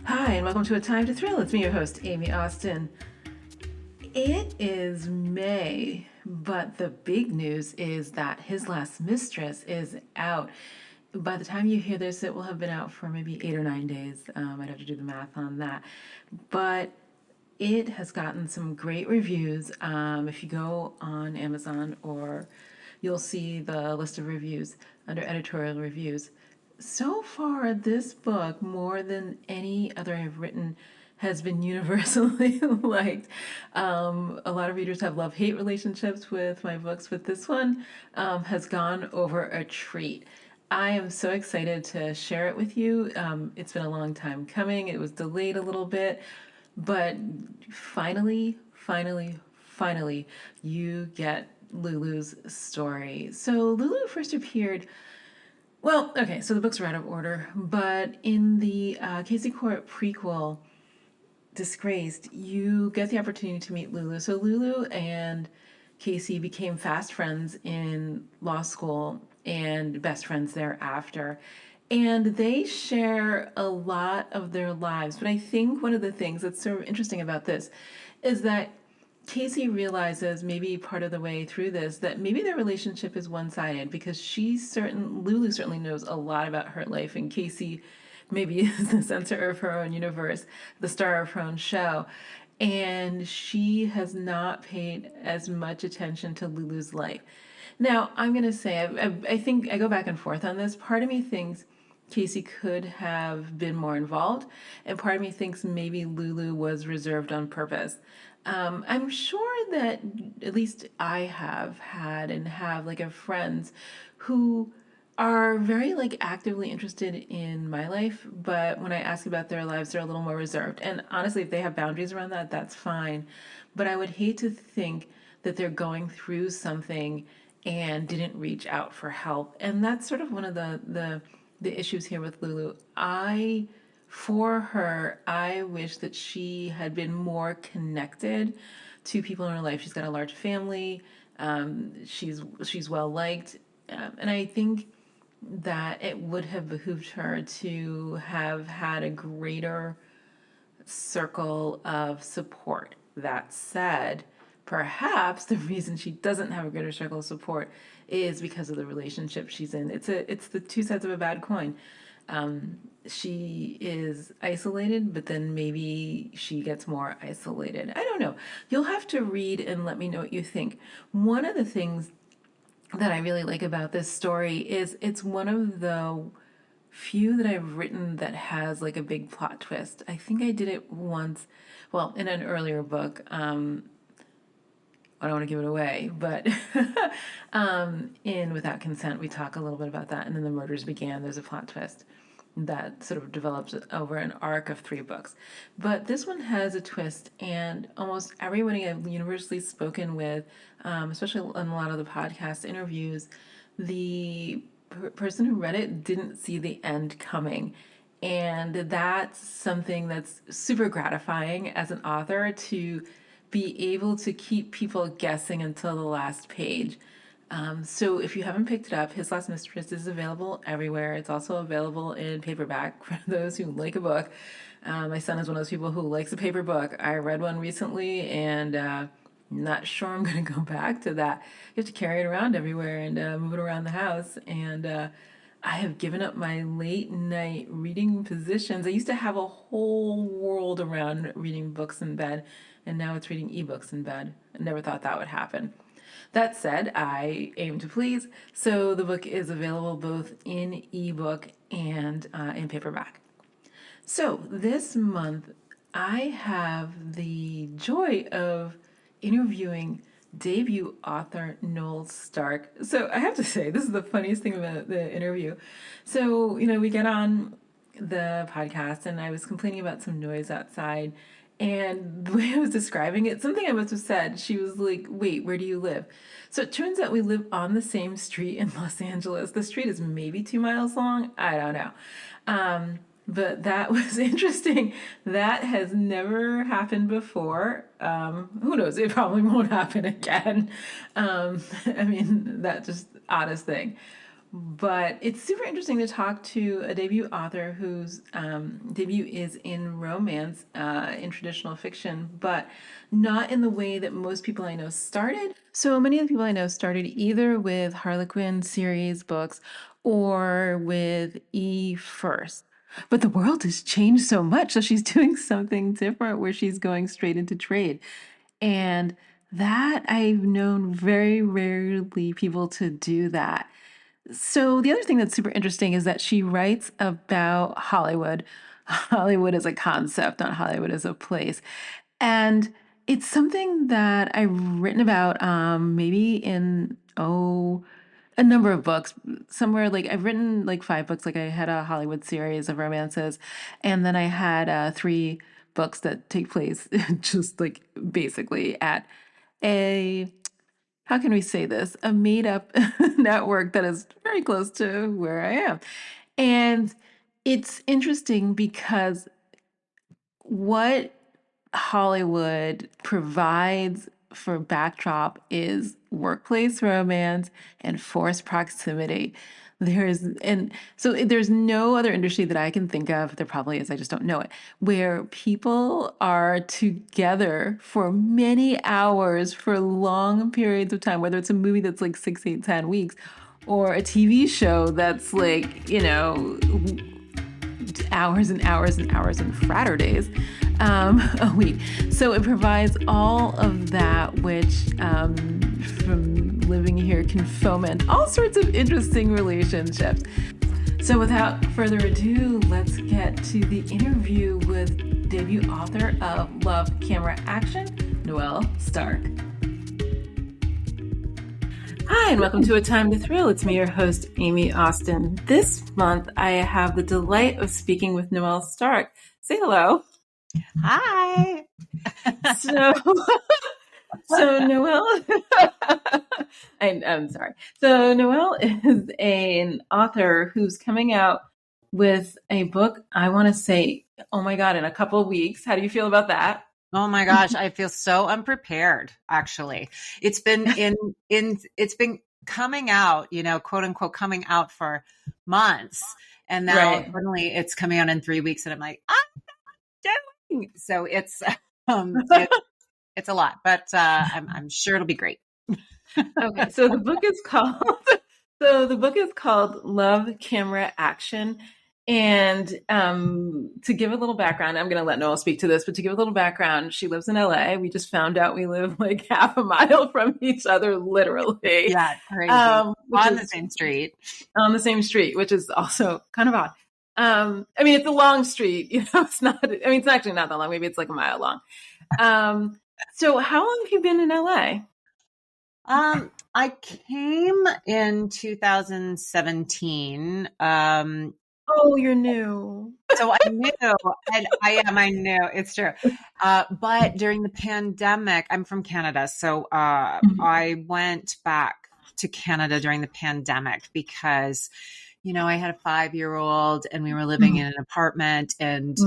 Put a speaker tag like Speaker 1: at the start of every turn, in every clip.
Speaker 1: Hi, and welcome to A Time to Thrill. It's me, your host, Amy Austin. It is May, but the big news is that His Last Mistress is out. By the time you hear this, it will have been out for maybe 8 or 9 days. I'd have to do the math on that. But it has gotten some great reviews. If you go on Amazon, or you'll see the list of reviews under editorial reviews. So far, this book, more than any other I've written, has been universally liked. A lot of readers have love-hate relationships with my books, but this one has gone over a treat. I am so excited to share it with you. It's been a long time coming. It was delayed a little bit, but finally, you get Lulu's story. So Lulu first appeared. Well, okay, so the books are out of order, but in the Casey Court prequel, Disgraced, you get the opportunity to meet Lulu. So Lulu and Casey became fast friends in law school and best friends thereafter. And they share a lot of their lives. But I think one of the things that's sort of interesting about this is that Casey realizes maybe part of the way through this that maybe their relationship is one-sided, because Lulu certainly knows a lot about her life, and Casey maybe is the center of her own universe, the star of her own show, and she has not paid as much attention to Lulu's life. Now, I'm going to say, I think I go back and forth on this. Part of me thinks Casey could have been more involved, and part of me thinks maybe Lulu was reserved on purpose. I'm sure that at least I have had and have like a friends who are very like actively interested in my life, but when I ask about their lives, they're a little more reserved. And honestly, if they have boundaries around that, that's fine. But I would hate to think that they're going through something and didn't reach out for help. And that's sort of one of the issues here with Lulu. For her, I wish that she had been more connected to people in her life. She's got a large family. She's well liked, and I think that it would have behooved her to have had a greater circle of support. That said, perhaps the reason she doesn't have a greater circle of support is because of the relationship she's in. It's the two sides of a bad coin. She is isolated, but then maybe she gets more isolated. I don't know. You'll have to read and let me know what you think. One of the things that I really like about this story is it's one of the few that I've written that has like a big plot twist. I think I did it once, well, in an earlier book. I don't want to give it away, but in Without Consent, we talk a little bit about that. And then The Murders Began, there's a plot twist that sort of develops over an arc of 3 books. But this one has a twist, and almost everybody I've universally spoken with, especially in a lot of the podcast interviews, the person who read it didn't see the end coming. And that's something that's super gratifying as an author, to be able to keep people guessing until the last page. So if you haven't picked it up, His Last Mistress is available everywhere. It's also available in paperback for those who like a book. My son is one of those people who likes a paper book. I read one recently, and not sure I'm going to go back to that. You have to carry it around everywhere and move it around the house. And I have given up my late night reading positions. I used to have a whole world around reading books in bed, and now it's reading ebooks in bed. I never thought that would happen. That said, I aim to please, so the book is available both in ebook and in paperback. So this month, I have the joy of interviewing debut author Noel Stark. So I have to say, this is the funniest thing about the interview. So, we get on the podcast, and I was complaining about some noise outside. And the way I was describing it, something I must have said, she was like, wait, where do you live? So it turns out we live on the same street in Los Angeles. The street is maybe 2 miles long. I don't know. But that was interesting. That has never happened before. Who knows? It probably won't happen again. That's just oddest thing. but it's super interesting to talk to a debut author whose debut is in romance, in traditional fiction, but not in the way that most people I know started. So many of the people I know started either with Harlequin series books or with E first. But the world has changed so much, so she's doing something different where she's going straight into trade. And that I've known very rarely people to do that. So the other thing that's super interesting is that she writes about Hollywood. Hollywood as a concept, not Hollywood as a place. And it's something that I've written about maybe in a number of books. Somewhere like I've written like 5 books. Like I had a Hollywood series of romances, and then I had 3 books that take place just like basically at a, how can we say this? A made up network that is very close to where I am. And it's interesting because what Hollywood provides for backdrop is workplace romance and forced proximity. There's no other industry that I can think of, there probably is, I just don't know it, where people are together for many hours for long periods of time, whether it's a movie that's like 6, 8, 10 weeks, or a TV show that's like, hours and hours and hours and fratter days a week. So it provides all of that, which from living here can foment all sorts of interesting relationships. So without further ado, let's get to the interview with debut author of Love, Camera, Action, Noel Stark. Hi, and welcome to A Time to Thrill. It's me, your host, Amy Austin. This month, I have the delight of speaking with Noel Stark. Say hello.
Speaker 2: Hi.
Speaker 1: So Noel, I'm sorry. So Noel is an author who's coming out with a book, I want to say, oh my God, in a couple of weeks. How do you feel about that?
Speaker 2: Oh my gosh, I feel so unprepared, actually. It's been it's been coming out, quote unquote, coming out for months. And now suddenly it's coming out in 3 weeks and I'm like, I'm not doing. So it's a lot, but I'm sure it'll be great.
Speaker 1: Okay, so the book is called Love, Camera, Action. And to give a little background, I'm going to let Noel speak to this, but to give a little background, she lives in LA. We just found out we live like half a mile from each other, literally.
Speaker 2: Yeah, crazy. On the same street.
Speaker 1: On the same street, which is also kind of odd. I mean, it's a long street, it's not, it's actually not that long. Maybe it's like a mile long. So how long have you been in LA?
Speaker 2: I came in 2017.
Speaker 1: Oh, you're new.
Speaker 2: So I knew, and I knew, it's true. But during the pandemic, I'm from Canada. So I went back to Canada during the pandemic because, I had a 5-year-old and we were living in an apartment, and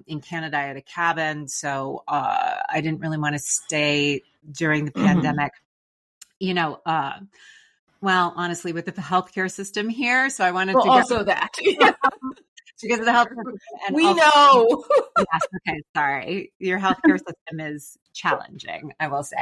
Speaker 2: in Canada, I had a cabin. So I didn't really want to stay during the pandemic, well, honestly, with the healthcare system here. So I wanted to
Speaker 1: also that.
Speaker 2: Because of the healthcare system. And
Speaker 1: we know.
Speaker 2: Yes, okay, sorry. Your healthcare system is challenging, I will say.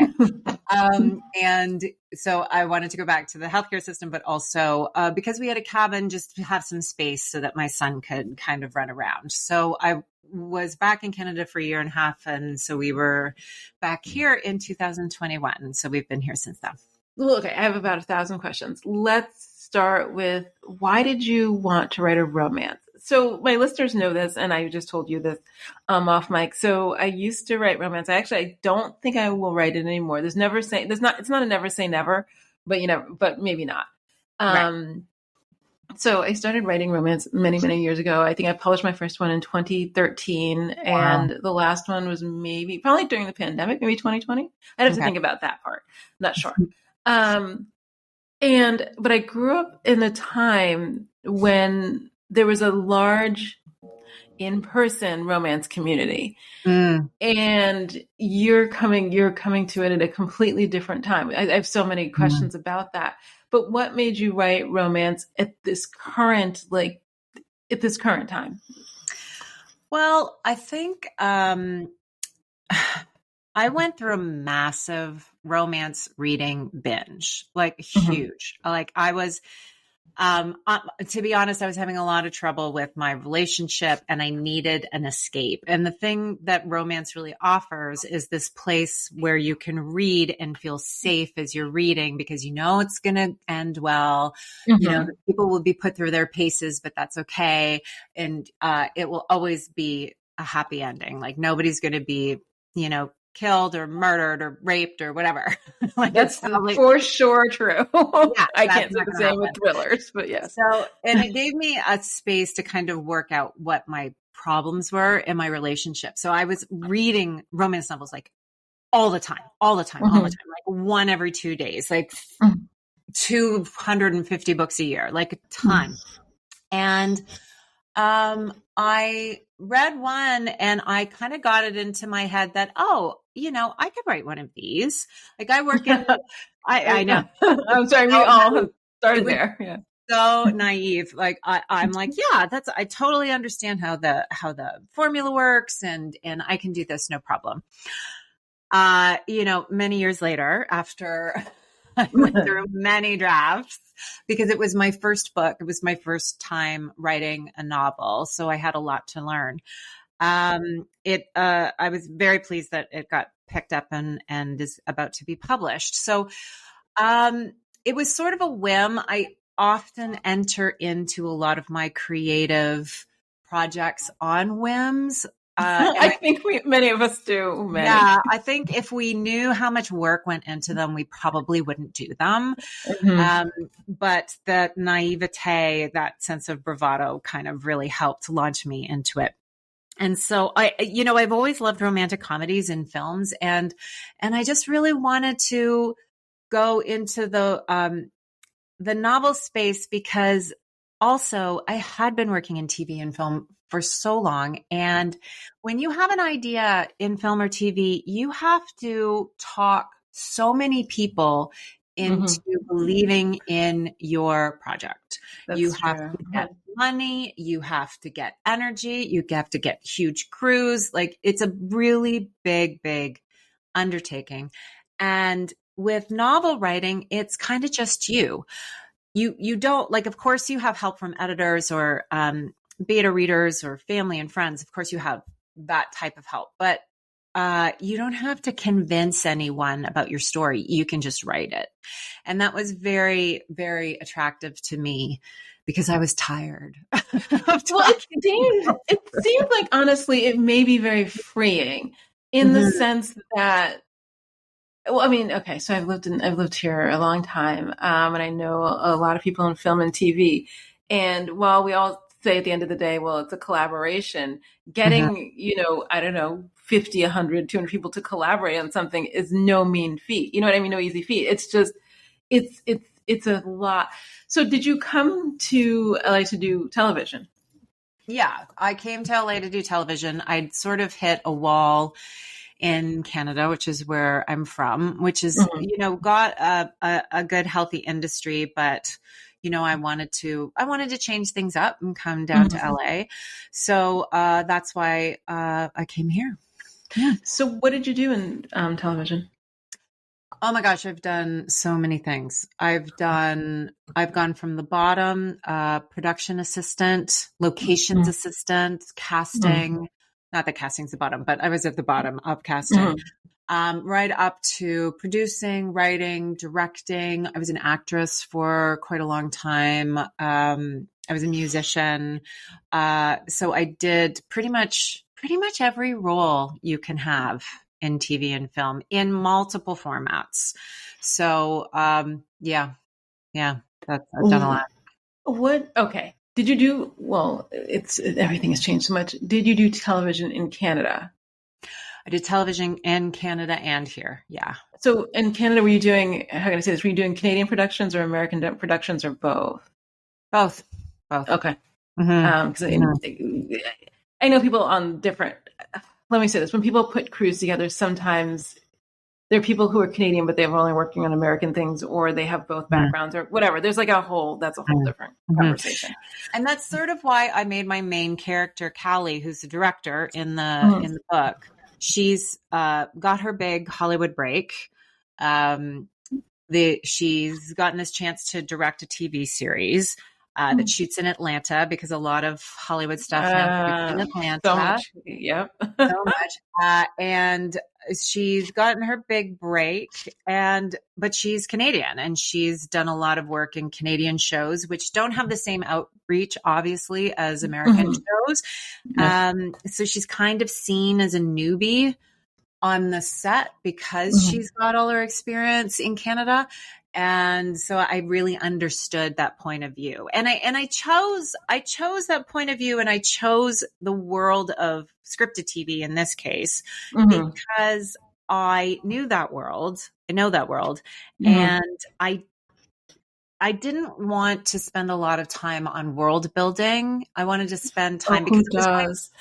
Speaker 2: And so I wanted to go back to the healthcare system, but also because we had a cabin, just to have some space so that my son could kind of run around. So I was back in Canada for 1.5 years. And so we were back here in 2021. So we've been here since then.
Speaker 1: Well, okay, I have about 1,000 questions. Let's start with, why did you want to write a romance? So my listeners know this, and I just told you this off mic. So I used to write romance. I don't think I will write it anymore. It's not a never say never, but maybe not.
Speaker 2: Right.
Speaker 1: So I started writing romance many, many years ago. I think I published my first one in 2013, and the last one was probably during the pandemic, maybe 2020. I'd have to think about that part. Not sure. But I grew up in a time when there was a large in-person romance community, and you're coming to it at a completely different time. I have so many questions about that. but what made you write romance at this current time?
Speaker 2: Well, I think I went through a massive romance reading binge, like huge. Like I was, to be honest, I was having a lot of trouble with my relationship and I needed an escape. And the thing that romance really offers is this place where you can read and feel safe as you're reading because you know it's going to end well. You know, the people will be put through their paces, but that's okay. And it will always be a happy ending. Like nobody's going to be, you know, killed or murdered or raped or whatever. Like
Speaker 1: that's for sure true.
Speaker 2: Yeah,
Speaker 1: I can't say the same with thrillers, but yes.
Speaker 2: So, and it gave me a space to kind of work out what my problems were in my relationship. So I was reading romance novels like all the time, like one every 2 days, like 250 books a year, like a ton. And I read one and I kind of got it into my head that, oh, you know, I could write one of these. Like I work in, I know.
Speaker 1: I'm sorry. We all have started there. Yeah.
Speaker 2: So naive. Like I'm like, yeah, I totally understand how the formula works and I can do this. No problem. You know, many years later after I went through many drafts because it was my first book. It was my first time writing a novel. So I had a lot to learn. I was very pleased that it got picked up and is about to be published. So, it was sort of a whim. I often enter into a lot of my creative projects on whims.
Speaker 1: I think many of us do.
Speaker 2: Yeah, I think if we knew how much work went into them, we probably wouldn't do them. But the naivete, that sense of bravado kind of really helped launch me into it. And so I've always loved romantic comedies in films and I just really wanted to go into the novel space because also I had been working in TV and film for so long. And when you have an idea in film or TV, you have to talk so many people into believing in your project. You have to get money, you have to get energy, you have to get huge crews. Like it's a really big, big undertaking. And with novel writing, it's kind of just you. You don't like, of course you have help from editors or beta readers or family and friends. Of course you have that type of help, but you don't have to convince anyone about your story. You can just write it. And that was very, very attractive to me because I was tired.
Speaker 1: Well, it seemed like, honestly, it may be very freeing in the sense that, well, I mean, okay, so I've lived here a long time, and I know a lot of people in film and TV. And while we all say at the end of the day, well, it's a collaboration, getting, I don't know, 50, 100, 200 people to collaborate on something is no mean feat. You know what I mean? No easy feat. It's just, it's a lot. So did you come to LA to do television?
Speaker 2: Yeah, I came to LA to do television. I'd sort of hit a wall in Canada, which is where I'm from, which is, got a good, healthy industry, but I wanted to change things up and come down to LA. So that's why I came here.
Speaker 1: Yeah. So what did you do in television?
Speaker 2: Oh my gosh, I've done so many things. I've gone from the bottom, production assistant, locations assistant, casting. Not that casting's the bottom, but I was at the bottom of casting. Right up to producing, writing, directing. I was an actress for quite a long time. I was a musician. So I did pretty much every role you can have in TV and film in multiple formats. So, I've done a lot.
Speaker 1: Okay. Did you do, well, everything has changed so much. Did you do television in Canada?
Speaker 2: I did television in Canada and here. Yeah.
Speaker 1: So in Canada, were you doing, how can I say this? Were you doing Canadian productions or American productions or both?
Speaker 2: Both.
Speaker 1: Okay. Because I know people on different, let me say this, when people put crews together, sometimes there are people who are Canadian, but they're only working on American things, or they have both backgrounds or whatever. There's like that's a whole different conversation.
Speaker 2: And that's sort of why I made my main character, Callie, who's the director in the book. She's got her big Hollywood break. She's gotten this chance to direct a TV series that shoots in Atlanta, because a lot of Hollywood stuff now shoots in Atlanta.
Speaker 1: So much, yep.
Speaker 2: So much. And she's gotten her big break, but she's Canadian, and she's done a lot of work in Canadian shows, which don't have the same outreach, obviously, as American shows. So she's kind of seen as a newbie on the set because she's got all her experience in Canada. And so I really understood that point of view. And I chose that point of view, and I chose the world of scripted TV in this case, because I knew that world. I know that world. And I didn't want to spend a lot of time on world building. I wanted to spend time because it was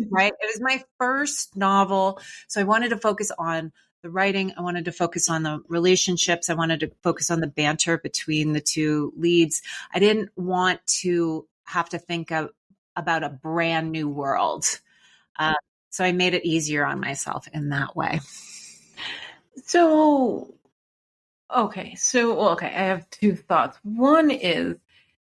Speaker 2: right. It was my first novel. So I wanted to focus on the writing. I wanted to focus on the relationships. I wanted to focus on the banter between the two leads. I didn't want to have to think about a brand new world. So I made it easier on myself in that way.
Speaker 1: So, okay. I have two thoughts. One is,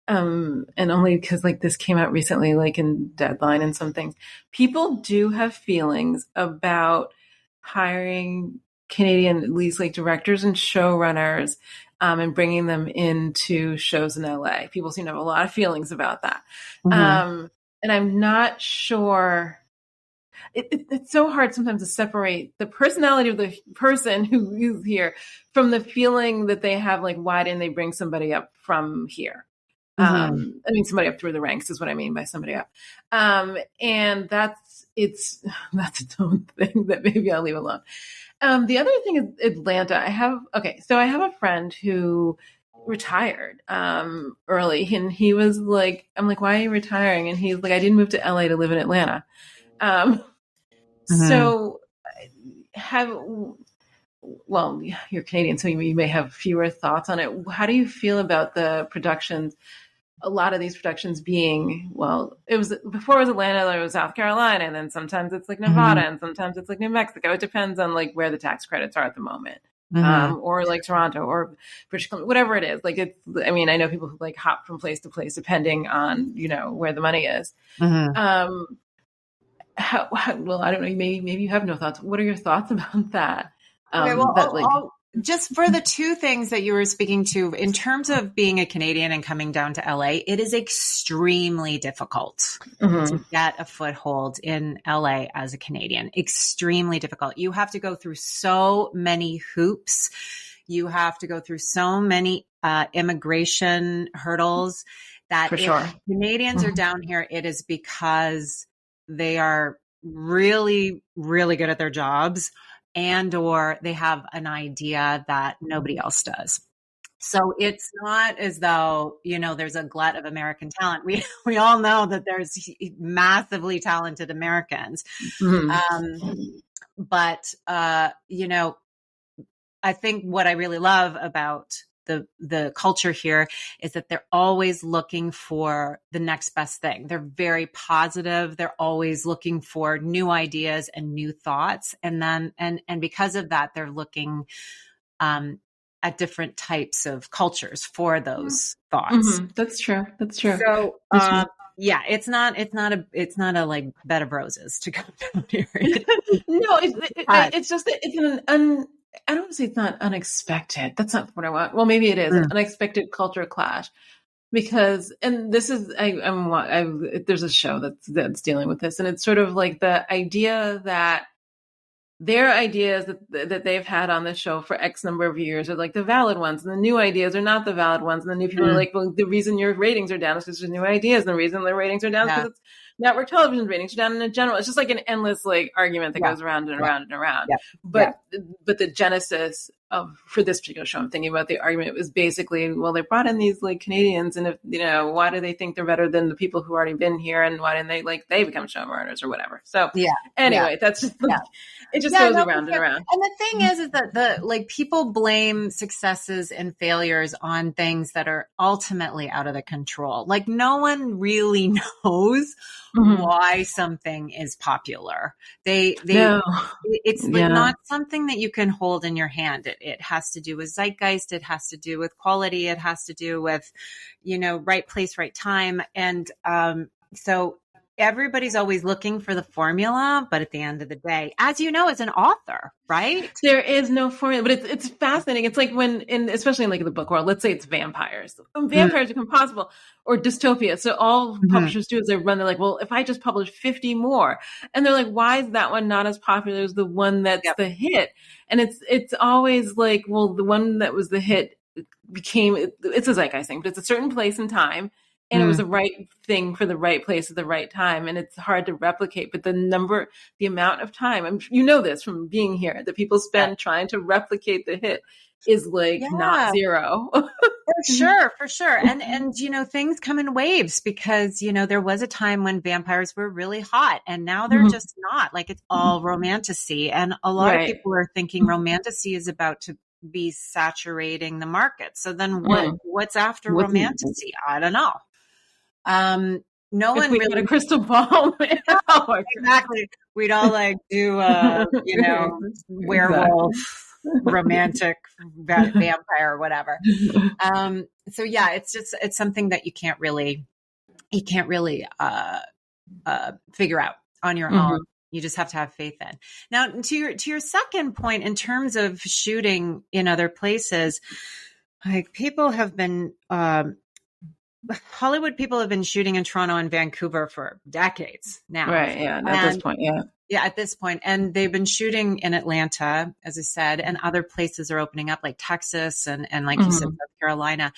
Speaker 1: and only because like this came out recently, like in Deadline and some things, people do have feelings about hiring Canadian, at least like directors and showrunners, and bringing them into shows in LA. People seem to have a lot of feelings about that. And I'm not sure. It's so hard sometimes to separate the personality of the person who is here from the feeling that they have, like, why didn't they bring somebody up from here? I mean, somebody up through the ranks is what I mean by somebody up. And that's its own thing that maybe I'll leave alone. The other thing is Atlanta. I have a friend who retired early, and he was like, I'm like, why are you retiring? And he's like, I didn't move to LA to live in Atlanta. So you're Canadian, so you may have fewer thoughts on it. How do you feel about the productions? A lot of these productions being, it was before it was Atlanta, there was South Carolina, and then sometimes it's like Nevada, and sometimes it's like New Mexico. It depends on like where the tax credits are at the moment, or like Toronto or British Columbia, whatever it is. Like I know people who like hop from place to place depending on where the money is. How I don't know. Maybe you have no thoughts. What are your thoughts about that?
Speaker 2: Just for the two things that you were speaking to, in terms of being a Canadian and coming down to LA, it is extremely difficult to get a foothold in LA as a Canadian. Extremely difficult. You have to go through so many hoops. You have to go through so many immigration hurdles that if Canadians are down here, it is because they are really, really good at their jobs, and or they have an idea that nobody else does. So it's not as though, there's a glut of American talent. We all know that there's massively talented Americans. But I think what I really love about the culture here is that they're always looking for the next best thing. They're very positive. They're always looking for new ideas and new thoughts. And then, and because of that, they're looking, at different types of cultures for those thoughts.
Speaker 1: That's true.
Speaker 2: So, it's not a like bed of roses to come down here.
Speaker 1: No, it's just that it's I don't say it's not unexpected. That's not what I want. Well, maybe it is an unexpected culture clash, because, and this is, there's a show that's dealing with this, and it's sort of like the idea that their ideas that they've had on the show for X number of years are like the valid ones, and the new ideas are not the valid ones. And the new people are like, well, the reason your ratings are down is because there's new ideas, and the reason their ratings are down is because network television ratings are down in general. It's just like an endless like argument that goes around and around and around. But the genesis for this particular show, I'm thinking about the argument was basically, well, they brought in these like Canadians, and if why do they think they're better than the people who already been here, and why didn't they become showrunners or whatever? So anyway, that's just it just goes around and around.
Speaker 2: And the thing is that the like people blame successes and failures on things that are ultimately out of the control. Like no one really knows why something is popular. It's like not something that you can hold in your hand. It has to do with zeitgeist. It has to do with quality. It has to do with, right place, right time. And so everybody's always looking for the formula, but at the end of the day, as you know, as an author, right?
Speaker 1: There is no formula, but it's fascinating. It's like especially in like the book world, let's say it's vampires. Vampires become possible, or dystopia. So all publishers do is they're like, well, if I just publish 50 more, and they're like, why is that one not as popular as the one that's the hit? And it's always like, well, the one that was the hit it's a zeitgeist thing, but it's a certain place and time. And it was the right thing for the right place at the right time. And it's hard to replicate, but the amount of time, you know this from being here, that people spend trying to replicate the hit is like not zero.
Speaker 2: For sure. And, things come in waves because, there was a time when vampires were really hot and now they're just not. Like it's all romantasy. And a lot of people are thinking romantasy is about to be saturating the market. So then what's after romantasy? I don't know. No one really
Speaker 1: had a crystal ball.
Speaker 2: Exactly. We'd all like do, werewolf, romantic vampire, whatever. So it's something that you can't really figure out on your own. You just have to have faith in. Now, to your second point, in terms of shooting in other places, like people have been, Hollywood people have been shooting in Toronto and Vancouver for decades now.
Speaker 1: Right. Yeah. At this point. Yeah.
Speaker 2: Yeah. At this point. And they've been shooting in Atlanta, as I said, and other places are opening up like Texas and like you said, South Carolina.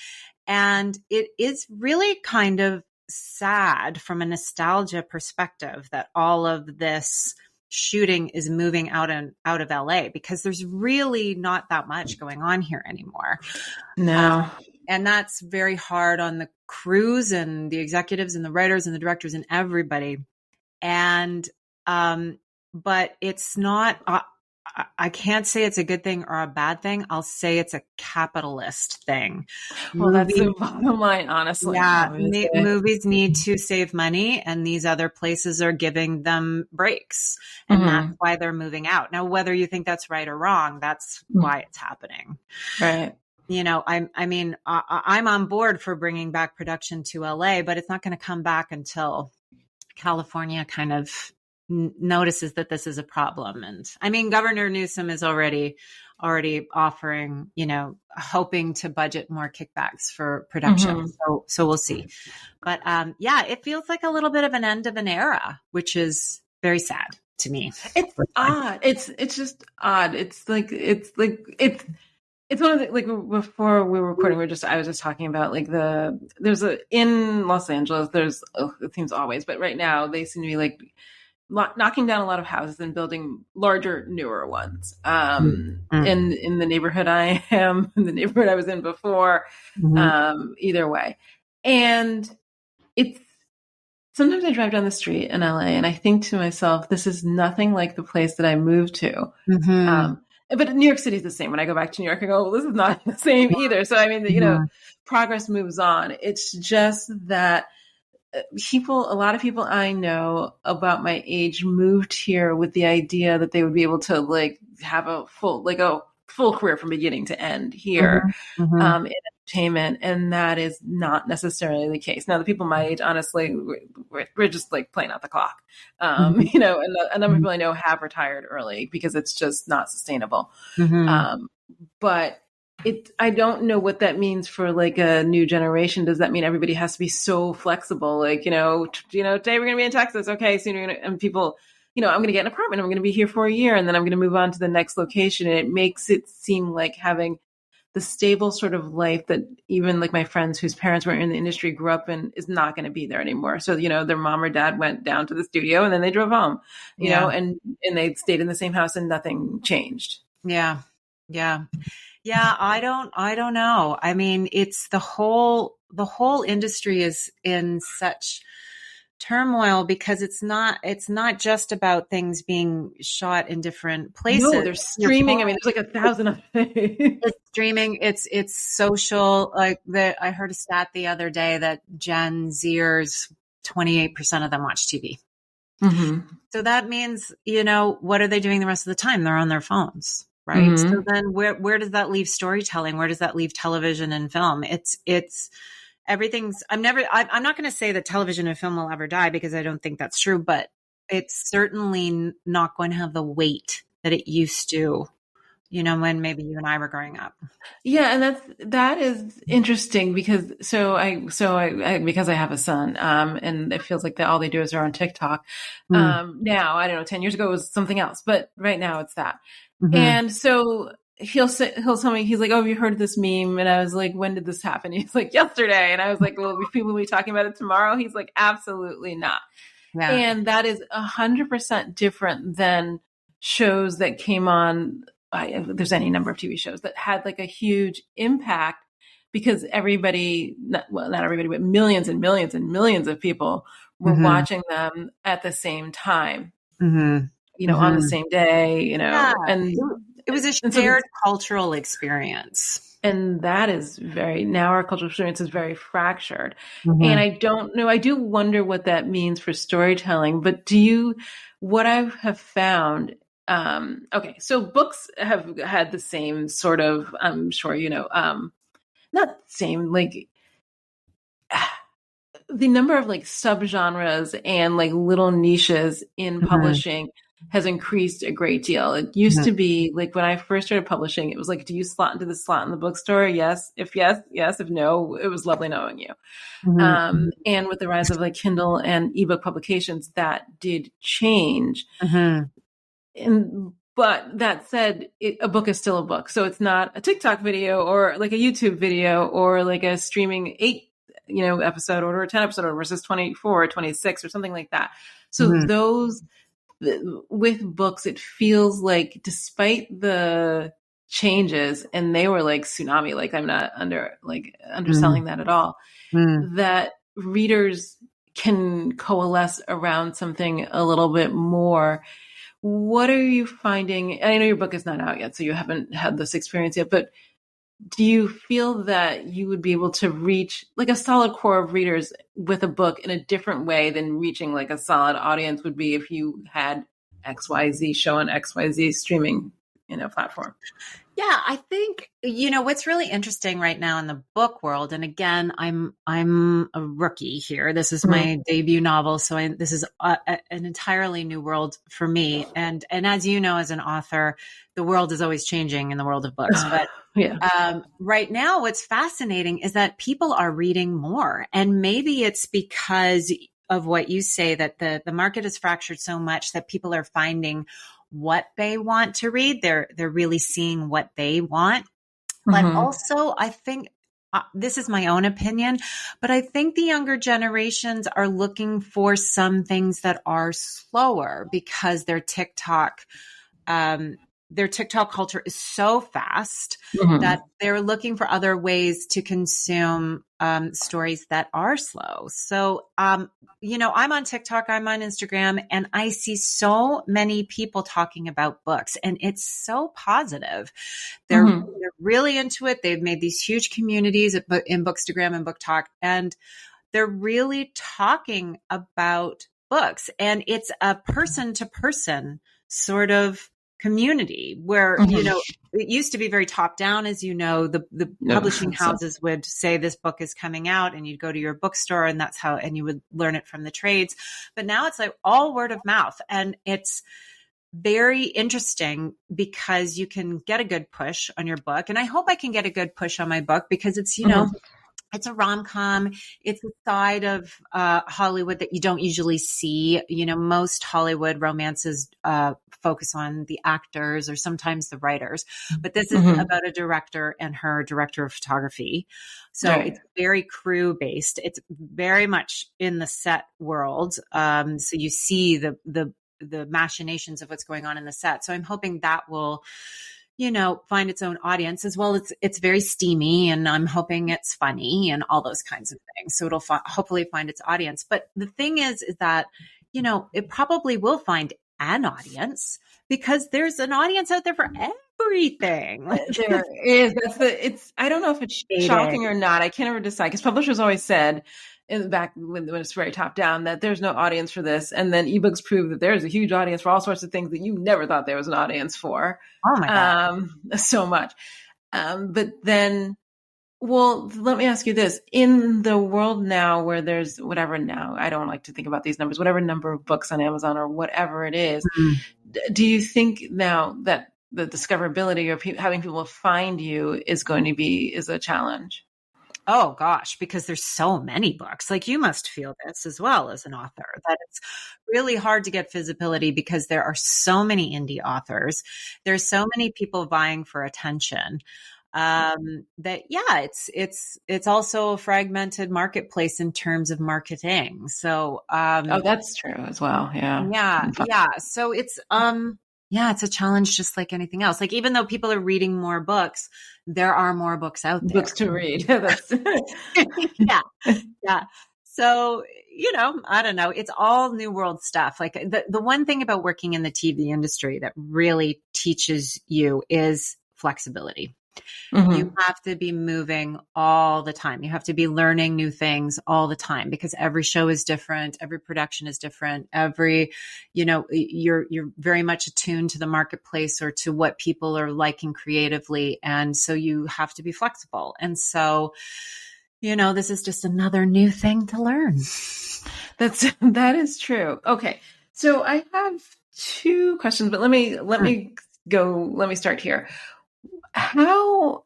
Speaker 2: And it is really kind of sad from a nostalgia perspective that all of this shooting is moving out of LA because there's really not that much going on here anymore.
Speaker 1: No.
Speaker 2: And that's very hard on the crews and the executives and the writers and the directors and everybody. And, but it's not, I can't say it's a good thing or a bad thing. I'll say it's a capitalist thing.
Speaker 1: Well, that's the bottom line, honestly.
Speaker 2: Yeah. Movies need to save money and these other places are giving them breaks. And that's why they're moving out. Now, whether you think that's right or wrong, that's why it's happening.
Speaker 1: Right.
Speaker 2: I'm on board for bringing back production to LA, but it's not going to come back until California kind of notices that this is a problem. And Governor Newsom is already offering, hoping to budget more kickbacks for production. So we'll see. But it feels like a little bit of an end of an era, which is very sad to me.
Speaker 1: It's odd. It's just odd. It's one of the, like before we were recording, I was just talking about like in Los Angeles, it seems always, but right now they seem to be like knocking down a lot of houses and building larger, newer ones. In the neighborhood I am, in the neighborhood I was in before, either way. And sometimes I drive down the street in LA and I think to myself, this is nothing like the place that I moved to. But New York City is the same. When I go back to New York, I go, well, this is not the same either. So, progress moves on. It's just that a lot of people I know about my age moved here with the idea that they would be able to like have a full career from beginning to end here in entertainment. And that is not necessarily the case. Now, the people my age, honestly, we're just like playing out the clock. And a number of people I know have retired early because it's just not sustainable. But I don't know what that means for like a new generation. Does that mean everybody has to be so flexible? Like, today we're going to be in Texas. Okay. So and people, I'm going to get an apartment. I'm going to be here for a year and then I'm going to move on to the next location. And it makes it seem like having the stable sort of life that even like my friends whose parents were in the industry grew up in is not going to be there anymore. So, their mom or dad went down to the studio and then they drove home, and they stayed in the same house and nothing changed.
Speaker 2: Yeah. Yeah. Yeah. I don't know. I mean, it's the whole industry is in such turmoil because it's not just about things being shot in different places.
Speaker 1: No, they're streaming. I mean, there's like 1,000 other things.
Speaker 2: It's streaming. It's social. Like I heard a stat the other day that Gen Zers, 28% of them watch TV.
Speaker 1: Mm-hmm.
Speaker 2: So that means, what are they doing the rest of the time? They're on their phones, right?
Speaker 1: Mm-hmm.
Speaker 2: So then where does that leave storytelling? Where does that leave television and film? It's everything's, I'm not going to say that television and film will ever die because I don't think that's true, but it's certainly not going to have the weight that it used to, when maybe you and I were growing up.
Speaker 1: Yeah. And that is interesting because, because I have a son, and it feels like all they do is they're on TikTok. Now, I don't know, 10 years ago it was something else, but right now it's that. Mm-hmm. And so he'll tell me, he's like, "Oh, have you heard of this meme?" And I was like, "When did this happen?" He's like, "Yesterday." And I was like, "Well, people will be talking about it tomorrow." He's like, "Absolutely not." Yeah. And that is 100% different than shows that came on. There's any number of TV shows that had like a huge impact because everybody, not everybody, but millions and millions and millions of people were watching them at the same time, on the same day,
Speaker 2: Yeah.
Speaker 1: and
Speaker 2: it was a shared cultural experience.
Speaker 1: And that is now our cultural experience is very fractured. And I don't know, I do wonder what that means for storytelling, but what I have found, okay, so books have had the same sort of, I'm sure, not same, like the number of like subgenres and like little niches in publishing has increased a great deal. It used to be like when I first started publishing, it was like, do you slot into the slot in the bookstore? Yes. If yes, yes. If no, it was lovely knowing you. And with the rise of like Kindle and ebook publications, that did change. But that said, a book is still a book. So it's not a TikTok video or like a YouTube video or like a streaming 8 episode order or 10 episode order versus 24 or 26 or something like that. So those, with books, it feels like despite the changes, and they were like tsunami, like I'm not underselling that at all, that readers can coalesce around something a little bit more. What are you finding? I know your book is not out yet, so you haven't had this experience yet, but do you feel that you would be able to reach like a solid core of readers with a book in a different way than reaching like a solid audience would be if you had XYZ show on XYZ streaming, platform?
Speaker 2: Yeah, I think, what's really interesting right now in the book world, and again, I'm a rookie here. This is my debut novel. So this is an entirely new world for me. And as you know, as an author, the world is always changing in the world of books. But right now, what's fascinating is that people are reading more. And maybe it's because of what you say, that the market is fractured so much that people are finding what they want to read. They're really seeing what they want. But also, I think this is my own opinion, but I think the younger generations are looking for some things that are slower because their TikTok culture is so fast that they're looking for other ways to consume stories that are slow. So, I'm on TikTok, I'm on Instagram, and I see so many people talking about books, and it's so positive. They're really into it. They've made these huge communities in Bookstagram and Book Talk, and they're really talking about books. And it's a person-to-person sort of community where, it used to be very top down, as the publishing houses would say this book is coming out and you'd go to your bookstore and and you would learn it from the trades. But now it's like all word of mouth, and it's very interesting because you can get a good push on your book. And I hope I can get a good push on my book because it's, It's a rom-com. It's a side of Hollywood that you don't usually see. You know, most Hollywood romances focus on the actors or sometimes the writers, but this is
Speaker 1: Mm-hmm.
Speaker 2: about a director and her director of photography. So
Speaker 1: Right.
Speaker 2: it's very crew based. It's very much in the set world. So you see the machinations of what's going on in the set. So I'm hoping that will, find its own audience as well. It's very steamy, and I'm hoping it's funny and all those kinds of things. So it'll hopefully find its audience. But the thing is that, it probably will find an audience because there's an audience out there for everything. Like
Speaker 1: There is. I don't know if it's
Speaker 2: dating.
Speaker 1: shocking or not. I can't ever decide because publishers always said in the back when it's very top down that there's no audience for this. And then ebooks prove that there's a huge audience for all sorts of things that you never thought there was an audience for.
Speaker 2: Oh my God.
Speaker 1: So much. But then, well, let me ask you this. In the world now where there's whatever now, I don't like to think about these numbers, whatever number of books on Amazon or whatever it is, do you think now that the discoverability or having people find you is a challenge?
Speaker 2: Oh gosh, because there's so many books. Like you must feel this as well as an author, that it's really hard to get visibility because there are so many indie authors. There's so many people vying for attention. That yeah, it's also a fragmented marketplace in terms of marketing. So
Speaker 1: Oh, that's true as well. Yeah.
Speaker 2: yeah. So it's a challenge just like anything else. Like even though people are reading more books, there are more books out there.
Speaker 1: Books to read. That's
Speaker 2: Yeah. Yeah. So, I don't know. It's all new world stuff. Like the one thing about working in the TV industry that really teaches you is flexibility. You have to be moving all the time. You have to be learning new things all the time because every show is different. Every production is different. You're very much attuned to the marketplace or to what people are liking creatively. And so you have to be flexible. And so, this is just another new thing to learn.
Speaker 1: That is true. Okay. So I have two questions, but let me start here. I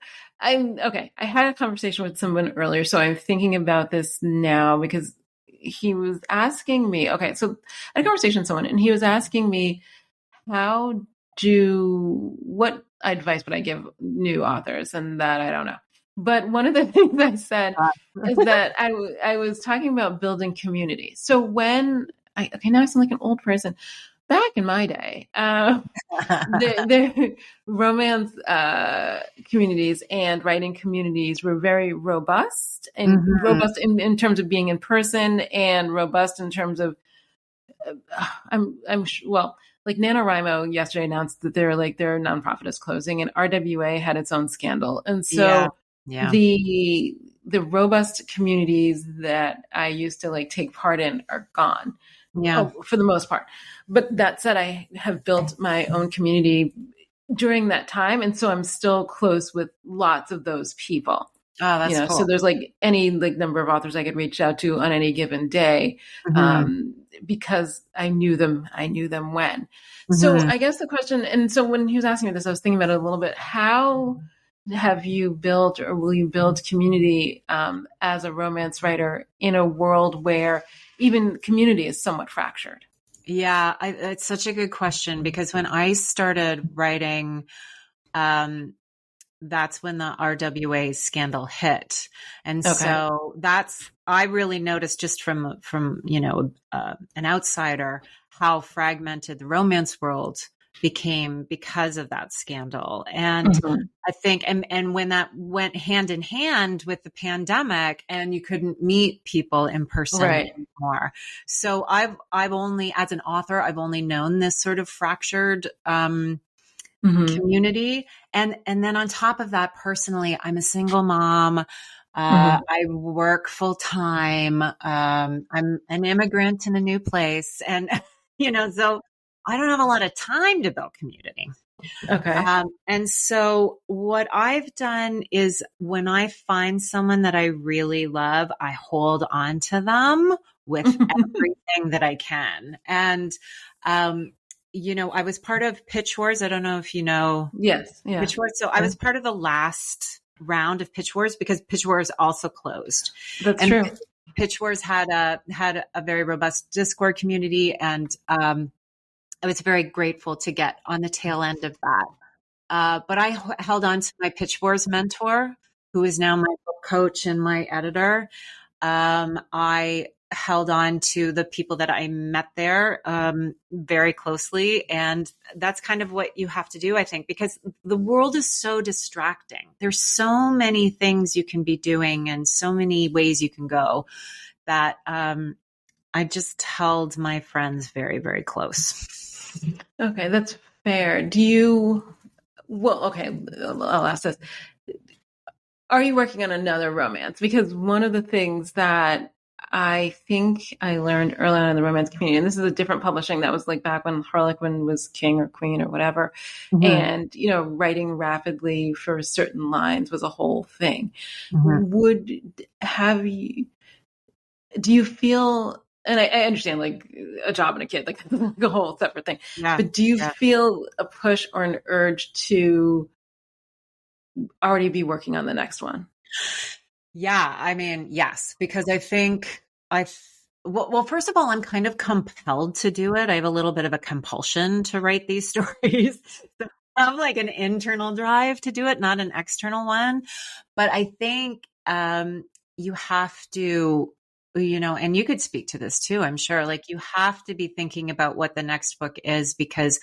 Speaker 1: had a conversation with someone earlier, so I'm thinking about this now because he was asking me, okay, so I had a conversation with someone and he was asking me what advice would I give new authors, and that I don't know. But one of the things I said is that I was talking about building community. So now I sound like an old person. Back in my day, the romance communities and writing communities were very robust and robust in terms of being in person and robust in terms of like NaNoWriMo yesterday announced that their nonprofit is closing, and RWA had its own scandal, and so the robust communities that I used to take part in are gone.
Speaker 2: Yeah.
Speaker 1: For the most part. But that said, I have built my own community during that time. And so I'm still close with lots of those people.
Speaker 2: Oh, that's cool.
Speaker 1: So there's any number of authors I could reach out to on any given day because I knew them when. So I guess the question, and so when he was asking me this, I was thinking about it a little bit. How have you built or will you build community as a romance writer in a world where even community is somewhat fractured?
Speaker 2: Yeah, it's such a good question because when I started writing, that's when the RWA scandal hit. And so I really noticed just from an outsider how fragmented the romance world became because of that scandal. And I think, and when that went hand in hand with the pandemic and you couldn't meet people in person anymore. So I've only, as an author, I've only known this sort of fractured, community. And then on top of that, personally, I'm a single mom. I work full time. I'm an immigrant in a new place. And, so I don't have a lot of time to build community.
Speaker 1: Okay.
Speaker 2: And so what I've done is when I find someone that I really love, I hold on to them with everything that I can. And, I was part of Pitch Wars. I don't know if you know.
Speaker 1: Yes. Yeah.
Speaker 2: Pitch Wars. So I was part of the last round of Pitch Wars because Pitch Wars also closed.
Speaker 1: That's
Speaker 2: and
Speaker 1: true.
Speaker 2: Pitch Wars had a very robust Discord community, and I was very grateful to get on the tail end of that. But I held on to my Pitch Wars mentor, who is now my book coach and my editor. I held on to the people that I met there very closely. And that's kind of what you have to do, I think, because the world is so distracting. There's so many things you can be doing and so many ways you can go that I just held my friends very, very close.
Speaker 1: Okay, that's fair. Okay, I'll ask this. Are you working on another romance? Because one of the things that I think I learned early on in the romance community, and this is a different publishing that was like back when Harlequin was king or queen or whatever, and, writing rapidly for certain lines was a whole thing. Do you feel, and I understand like a job and a kid, like a whole separate thing, but do you feel a push or an urge to already be working on the next one?
Speaker 2: Yeah, I mean, yes, because I think well, first of all, I'm kind of compelled to do it. I have a little bit of a compulsion to write these stories. So I have like an internal drive to do it, not an external one. But I think you have to, and you could speak to this too, I'm sure, like you have to be thinking about what the next book is because,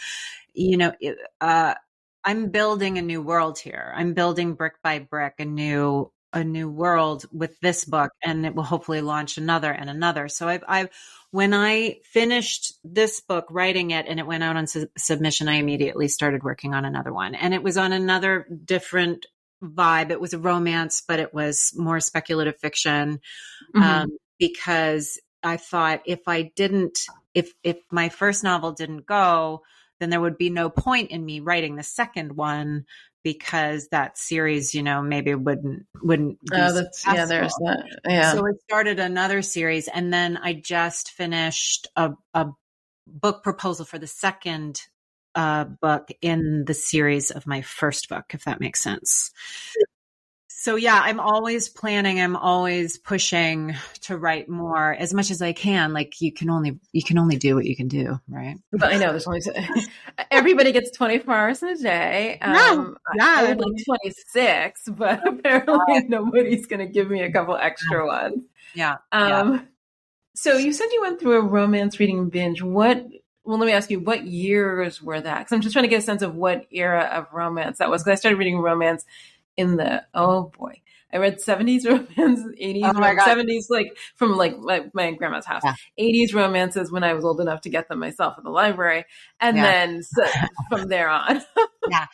Speaker 2: I'm building a new world here. I'm building brick by brick a new world with this book, and it will hopefully launch another and another. So when I finished this book, writing it, and it went out on submission, I immediately started working on another one, and it was on another different vibe. It was a romance, but it was more speculative fiction, because I thought if my first novel didn't go, then there would be no point in me writing the second one because that series, maybe wouldn't be successful.
Speaker 1: Yeah, there's that. Yeah.
Speaker 2: So I started another series, and then I just finished a book proposal for the second book in the series of my first book, if that makes sense. So yeah, I'm always planning. I'm always pushing to write more as much as I can. Like you can only do what you can do, right?
Speaker 1: But I know there's only everybody gets 24 hours in a day. I would like 26, but apparently nobody's going to give me a couple extra ones.
Speaker 2: Yeah.
Speaker 1: So you said you went through a romance reading binge. Well, let me ask you, what years were that? Because I'm just trying to get a sense of what era of romance that was. Because I started reading romance in the, I read 70s romance, 80s, 70s, like from like my grandma's house, 80s romances when I was old enough to get them myself at the library. And then from there on.
Speaker 2: Yeah.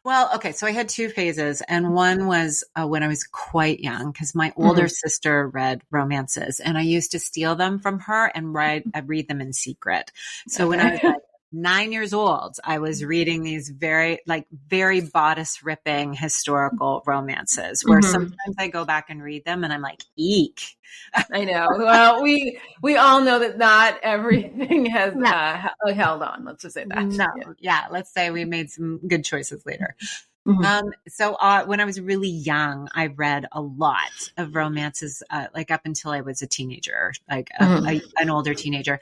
Speaker 2: Well, okay. So I had two phases, and one was when I was quite young, because my older sister read romances, and I used to steal them from her and read them in secret. So when I was like 9 years old, I was reading these very bodice ripping historical romances where sometimes I go back and read them and I'm like, eek.
Speaker 1: I know. Well, we all know that not everything has held on. Let's just say that.
Speaker 2: No. Yeah. Let's say we made some good choices later. So when I was really young, I read a lot of romances, like up until I was a teenager, like an older teenager.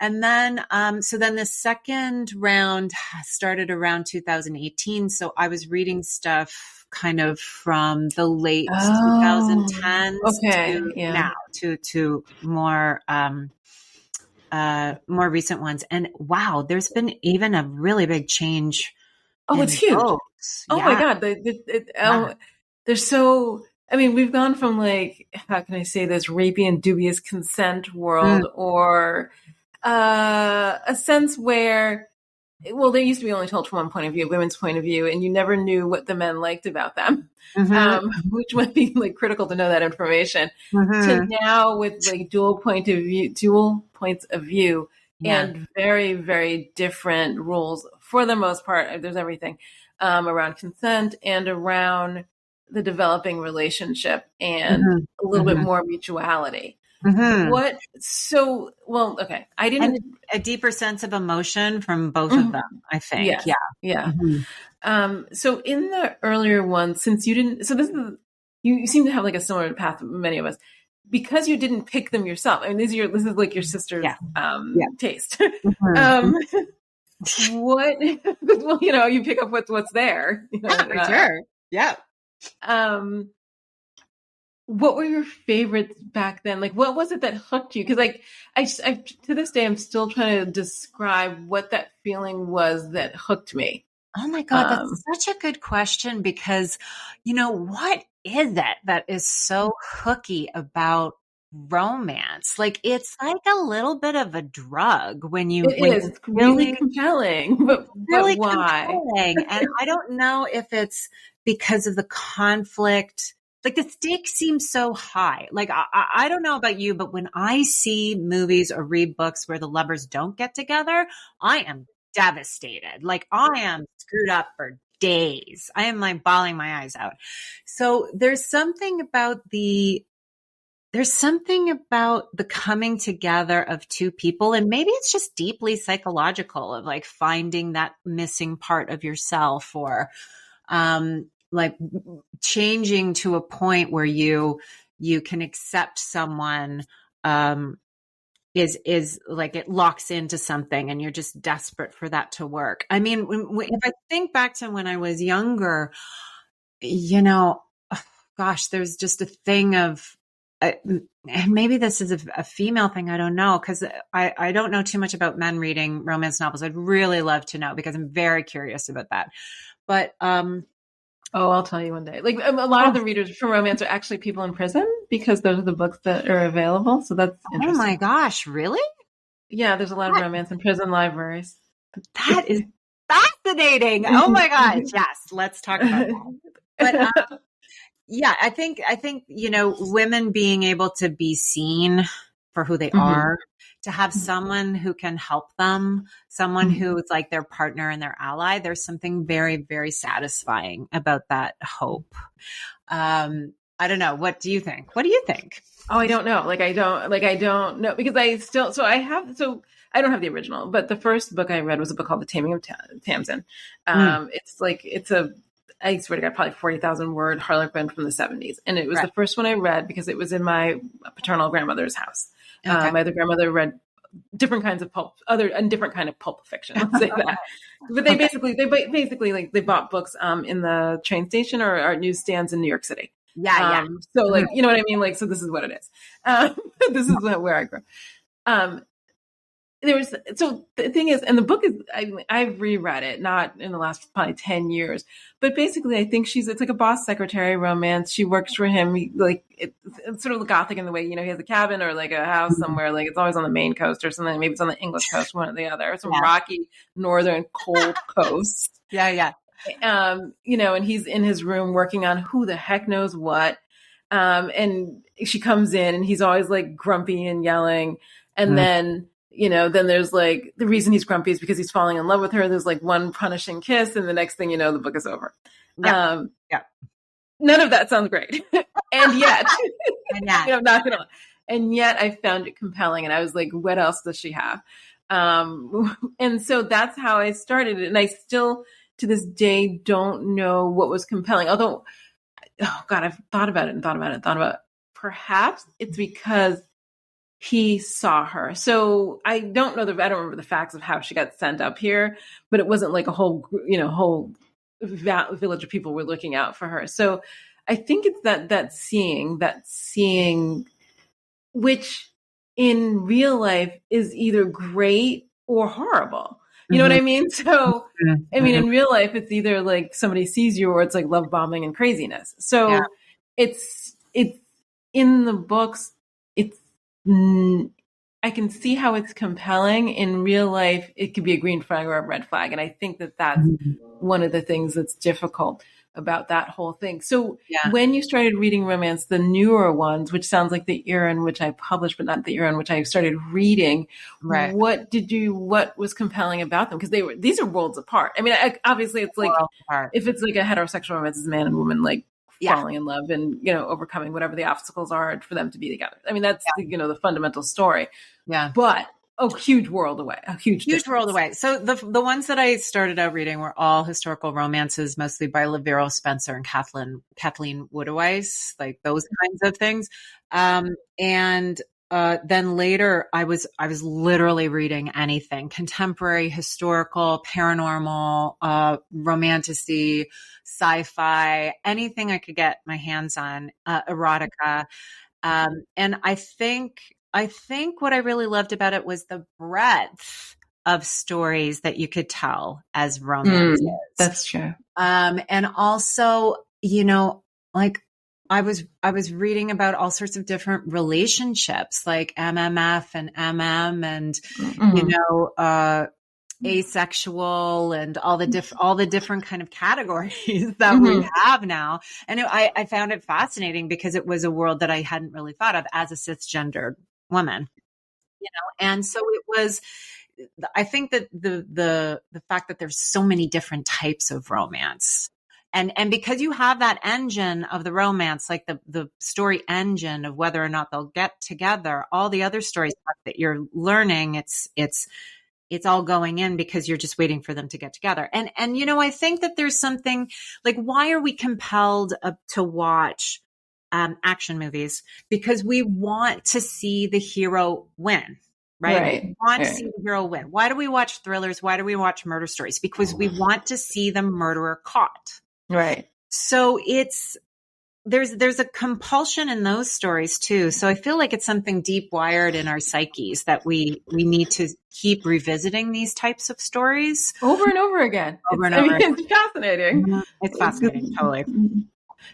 Speaker 2: And then, so then the second round started around 2018. So I was reading stuff kind of from the late 2010s to now, to more recent ones. And wow, there's been even a really big change.
Speaker 1: Oh, it's huge. My God. They're so, I mean, we've gone from like, how can I say this, rapey and dubious consent world or a sense where, well, they used to be only told from one point of view, women's point of view, and you never knew what the men liked about them, which might be like critical to know that information. To now with like dual points of view, and very, very different rules for the most part. There's everything around consent and around the developing relationship and a little bit more mutuality.
Speaker 2: Mm-hmm.
Speaker 1: Okay. I
Speaker 2: And
Speaker 1: didn't,
Speaker 2: a deeper sense of emotion from both of them, I think.
Speaker 1: yes.
Speaker 2: Yeah.
Speaker 1: Yeah.
Speaker 2: Mm-hmm.
Speaker 1: So in the earlier ones, since you didn't, so this is, you seem to have like a similar path, many of us, because you didn't pick them yourself. I mean, this is like your sister's,
Speaker 2: Yeah. Yeah.
Speaker 1: taste.
Speaker 2: Mm-hmm.
Speaker 1: um, what, well, you pick up what's there,
Speaker 2: Yeah, for sure. Yeah.
Speaker 1: um, what were your favorites back then? Like, what was it that hooked you? Because like, I to this day, I'm still trying to describe what that feeling was that hooked me.
Speaker 2: Oh my God,
Speaker 1: Um,
Speaker 2: that's such a good question because, what is it that is so hooky about romance? Like it's like a little bit of a drug
Speaker 1: it
Speaker 2: when
Speaker 1: is.
Speaker 2: you
Speaker 1: It's really
Speaker 2: really
Speaker 1: compelling,
Speaker 2: it's
Speaker 1: but
Speaker 2: really
Speaker 1: why?
Speaker 2: compelling. And I don't know if it's because of the conflict. Like the stakes seem so high. Like I don't know about you, but when I see movies or read books where the lovers don't get together, I am devastated. Like I am screwed up for days. I am like bawling my eyes out. So there's something about the coming together of two people, and maybe it's just deeply psychological of like finding that missing part of yourself or like changing to a point where you can accept someone is like it locks into something and you're just desperate for that to work. I mean, if I think back to when I was younger, you know, gosh, there's just a thing of, and maybe this is a female thing. I don't know. Cause I don't know too much about men reading romance novels. I'd really love to know because I'm very curious about that. But,
Speaker 1: Oh, I'll tell you one day. Like a lot of the readers for romance are actually people in prison because those are the books that are available. So that's
Speaker 2: oh my
Speaker 1: interesting.
Speaker 2: gosh, really?
Speaker 1: Yeah, there's a lot of
Speaker 2: That,
Speaker 1: romance in prison libraries.
Speaker 2: that is fascinating. Oh my gosh. Yes. Let's talk about that. But, yeah, I think, women being able to be seen for who they
Speaker 1: Mhm.
Speaker 2: are, to have someone who can help them, someone
Speaker 1: Mhm.
Speaker 2: who's like their partner and their ally, there's something very, very satisfying about that hope. I don't know. What do you think? What do you think?
Speaker 1: Oh, I don't know. I don't know because I don't have the original, but the first book I read was a book called The Taming of Tamsin.
Speaker 2: Mm,
Speaker 1: I swear to God, probably 40,000 word Harlequin from the 70s. And it was
Speaker 2: right.
Speaker 1: the first one I read because it was in my paternal grandmother's house.
Speaker 2: Okay.
Speaker 1: My other grandmother read different kinds of different kind of pulp fiction. Let's say that. But
Speaker 2: Okay.
Speaker 1: basically like they bought books in the train station or newsstands in New York City.
Speaker 2: Yeah. Yeah.
Speaker 1: So
Speaker 2: Mhm.
Speaker 1: like, you know what I mean? Like, so this is what it is. This is where I grew. Um, so the thing is, and the book is, I've reread it, not in the last probably 10 years, but basically I think it's like a boss secretary romance. She works for him. It's sort of gothic in the way, he has a cabin or like a house somewhere, like it's always on the Maine coast or something. Maybe it's on the English coast, one or the other, some
Speaker 2: Yeah.
Speaker 1: rocky, northern cold coast.
Speaker 2: Yeah. Yeah.
Speaker 1: And he's in his room working on who the heck knows what. And she comes in and he's always like grumpy and yelling. And
Speaker 2: Mm,
Speaker 1: then there's like the reason he's grumpy is because he's falling in love with her. There's like one punishing kiss, and the next thing you know, the book is over.
Speaker 2: yeah. Yeah.
Speaker 1: None of that sounds great. And yet,
Speaker 2: And yeah.
Speaker 1: not gonna lie. And yet I found it compelling and I was like, what else does she have? And so that's how I started it. And I still to this day don't know what was compelling. Although, oh God, I've thought about it and thought about it and thought about it. Perhaps it's because he saw her. So I don't remember the facts of how she got sent up here, but it wasn't like a whole village of people were looking out for her. So I think it's that seeing, which in real life is either great or horrible. You know what
Speaker 2: Mhm,
Speaker 1: I mean? So,
Speaker 2: mhm,
Speaker 1: I mean,
Speaker 2: mhm.
Speaker 1: in real life, it's either like somebody sees you or it's like love bombing and craziness.
Speaker 2: Yeah.
Speaker 1: So it's in the books. It's I can see how it's compelling. In real life, it could be a green flag or a red flag. And I think that that's
Speaker 2: Mhm.
Speaker 1: one of the things that's difficult about that whole thing. So
Speaker 2: Yeah.
Speaker 1: when you started reading romance, the newer ones, which sounds like the era in which I published, but not the era in which I started reading,
Speaker 2: Right.
Speaker 1: what was compelling about them? Because these are worlds apart. I mean, obviously it's like,
Speaker 2: Worlds apart.
Speaker 1: if it's like a heterosexual romance, it's a man and woman, like
Speaker 2: Yeah.
Speaker 1: falling in love and, overcoming whatever the obstacles are for them to be together. I mean, that's the fundamental story.
Speaker 2: Yeah.
Speaker 1: But a huge world away, a huge
Speaker 2: world away. So the ones that I started out reading were all historical romances, mostly by Lavyrle Spencer and Kathleen Woodiwiss, like those kinds of things. And then later I was literally reading anything: contemporary, historical, paranormal, romantasy, sci-fi, anything I could get my hands on, erotica. And I think what I really loved about it was the breadth of stories that you could tell as romances.
Speaker 1: That's true.
Speaker 2: And also, like I was reading about all sorts of different relationships, like MMF and MM and, asexual and all the different kind of categories that we have now. And I found it fascinating because it was a world that I hadn't really thought of as a cisgendered woman, and so it was, I think that the fact that there's so many different types of romance, and because you have that engine of the romance, like the story engine of whether or not they'll get together, all the other stories that you're learning, it's all going in because you're just waiting for them to get together. And I think that there's something like, why are we compelled to watch action movies? Because we want to see the hero win, right? We want to see the hero win. Why do we watch thrillers? Why do we watch murder stories? Because we want to see the murderer caught.
Speaker 1: Right.
Speaker 2: So there's a compulsion in those stories too. So I feel like it's something deep wired in our psyches that we need to keep revisiting these types of stories
Speaker 1: over and over again. It's fascinating.
Speaker 2: It's fascinating, totally.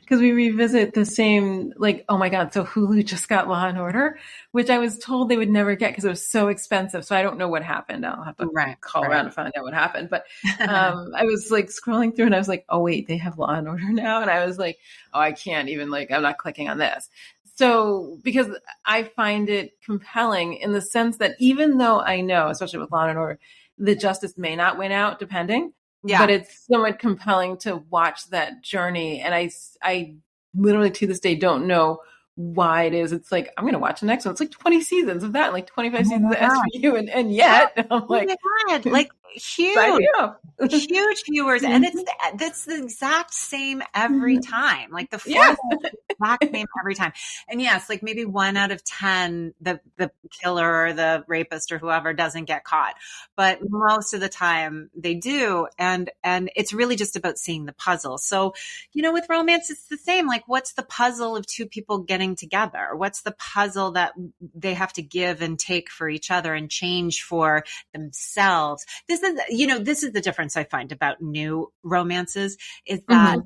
Speaker 1: Because we revisit the same, like, oh my God, so Hulu just got Law and Order, which I was told they would never get because it was so expensive. So I don't know what happened. I'll have to call around and find out what happened. But I was like scrolling through and I was like, oh wait, they have Law and Order now. And I was like, oh, I can't even, like, I'm not clicking on this. So because I find it compelling in the sense that even though I know, especially with Law and Order, the justice may not win out depending. Yeah. But it's somewhat compelling to watch that journey. And I literally to this day don't know why it is. It's like, I'm going to watch the next one. It's like 20 seasons of that, like 25 seasons of SVU. And yet I'm like,
Speaker 2: like huge viewers. And that's the exact same every time. Like the exact same every time. And yes, like maybe 1 out of 10, the killer or the rapist or whoever doesn't get caught, but most of the time they do. And it's really just about seeing the puzzle. So, with romance, it's the same. Like, what's the puzzle of two people getting together? What's the puzzle that they have to give and take for each other and change for themselves? This is the difference I find about new romances is that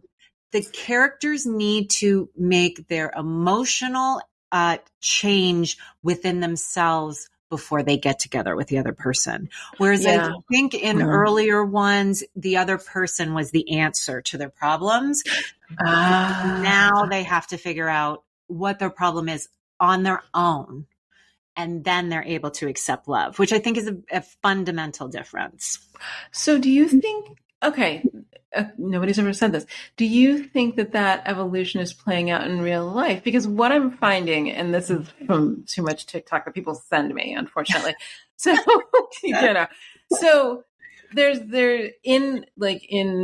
Speaker 2: the characters need to make their emotional change within themselves before they get together with the other person. Whereas I think in earlier ones, the other person was the answer to their problems. Now they have to figure out what their problem is on their own. And then they're able to accept love, which I think is a fundamental difference.
Speaker 1: So do you think, nobody's ever said this. Do you think that evolution is playing out in real life? Because what I'm finding, and this is from too much TikTok that people send me, unfortunately. So, so there in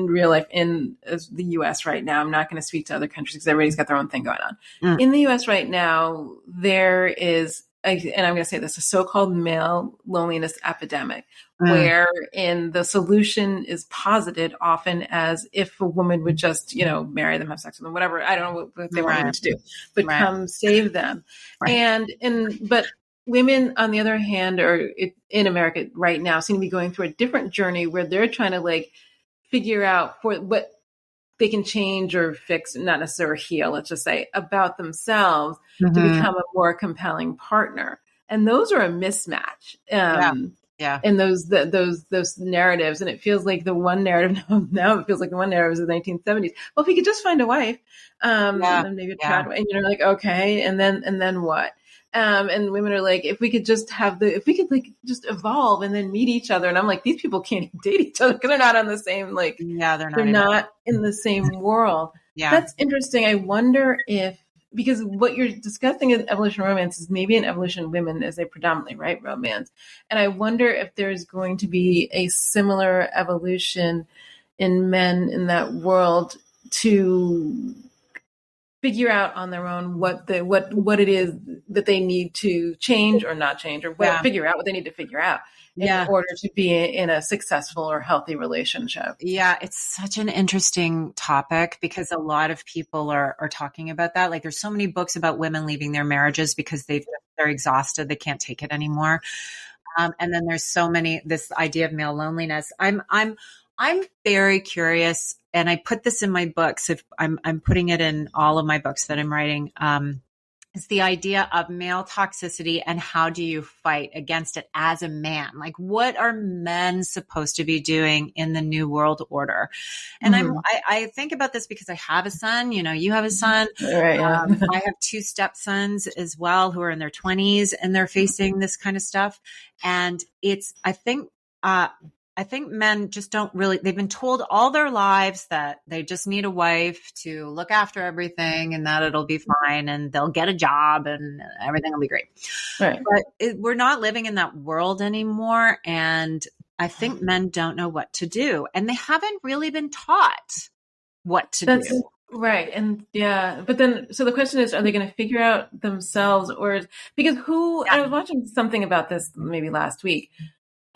Speaker 1: real life in the US right now, I'm not going to speak to other countries because everybody's got their own thing going on. In the US right now, there is, and I'm going to say this, a so-called male loneliness epidemic, wherein the solution is posited often as if a woman would just, marry them, have sex with them, whatever. I don't know what they want women to do, but come save them. But women, on the other hand, are in America right now seem to be going through a different journey where they're trying to figure out for what they can change or fix, not necessarily heal, let's just say, about themselves to become a more compelling partner. And those are a mismatch. And those narratives. And it feels like the one narrative now it feels like the one narrative is the 1970s. Well, if he could just find a wife, and maybe a child, and you're like, okay, and then what? And women are like, if we could just just evolve and then meet each other. And I'm like, these people can't even date each other because they're not on the same, they're not in the same world.
Speaker 2: Yeah.
Speaker 1: That's interesting. I wonder if, because what you're discussing in evolution romance is maybe in evolution women as they predominantly write romance. And I wonder if there's going to be a similar evolution in men in that world to figure out on their own what it is that they need to change or not change, or figure out what they need to figure out in order to be in a successful or healthy relationship.
Speaker 2: Yeah, it's such an interesting topic because a lot of people are talking about that. Like there's so many books about women leaving their marriages because they're exhausted, they can't take it anymore. And then there's so many, this idea of male loneliness. I'm very curious, and I put this in my books. If I'm putting it in all of my books that I'm writing, is the idea of male toxicity and how do you fight against it as a man? Like, what are men supposed to be doing in the new world order? And I think about this because I have a son. You know, you have a son.
Speaker 1: Right, yeah.
Speaker 2: I have 2 stepsons as well who are in their 20s and they're facing this kind of stuff. And it's, I think men just don't really, they've been told all their lives that they just need a wife to look after everything and that it'll be fine and they'll get a job and everything will be great.
Speaker 1: Right.
Speaker 2: But we're not living in that world anymore. And I think men don't know what to do. And they haven't really been taught what to do.
Speaker 1: Right. And but then, so the question is, are they going to figure out themselves or, because I was watching something about this maybe last week.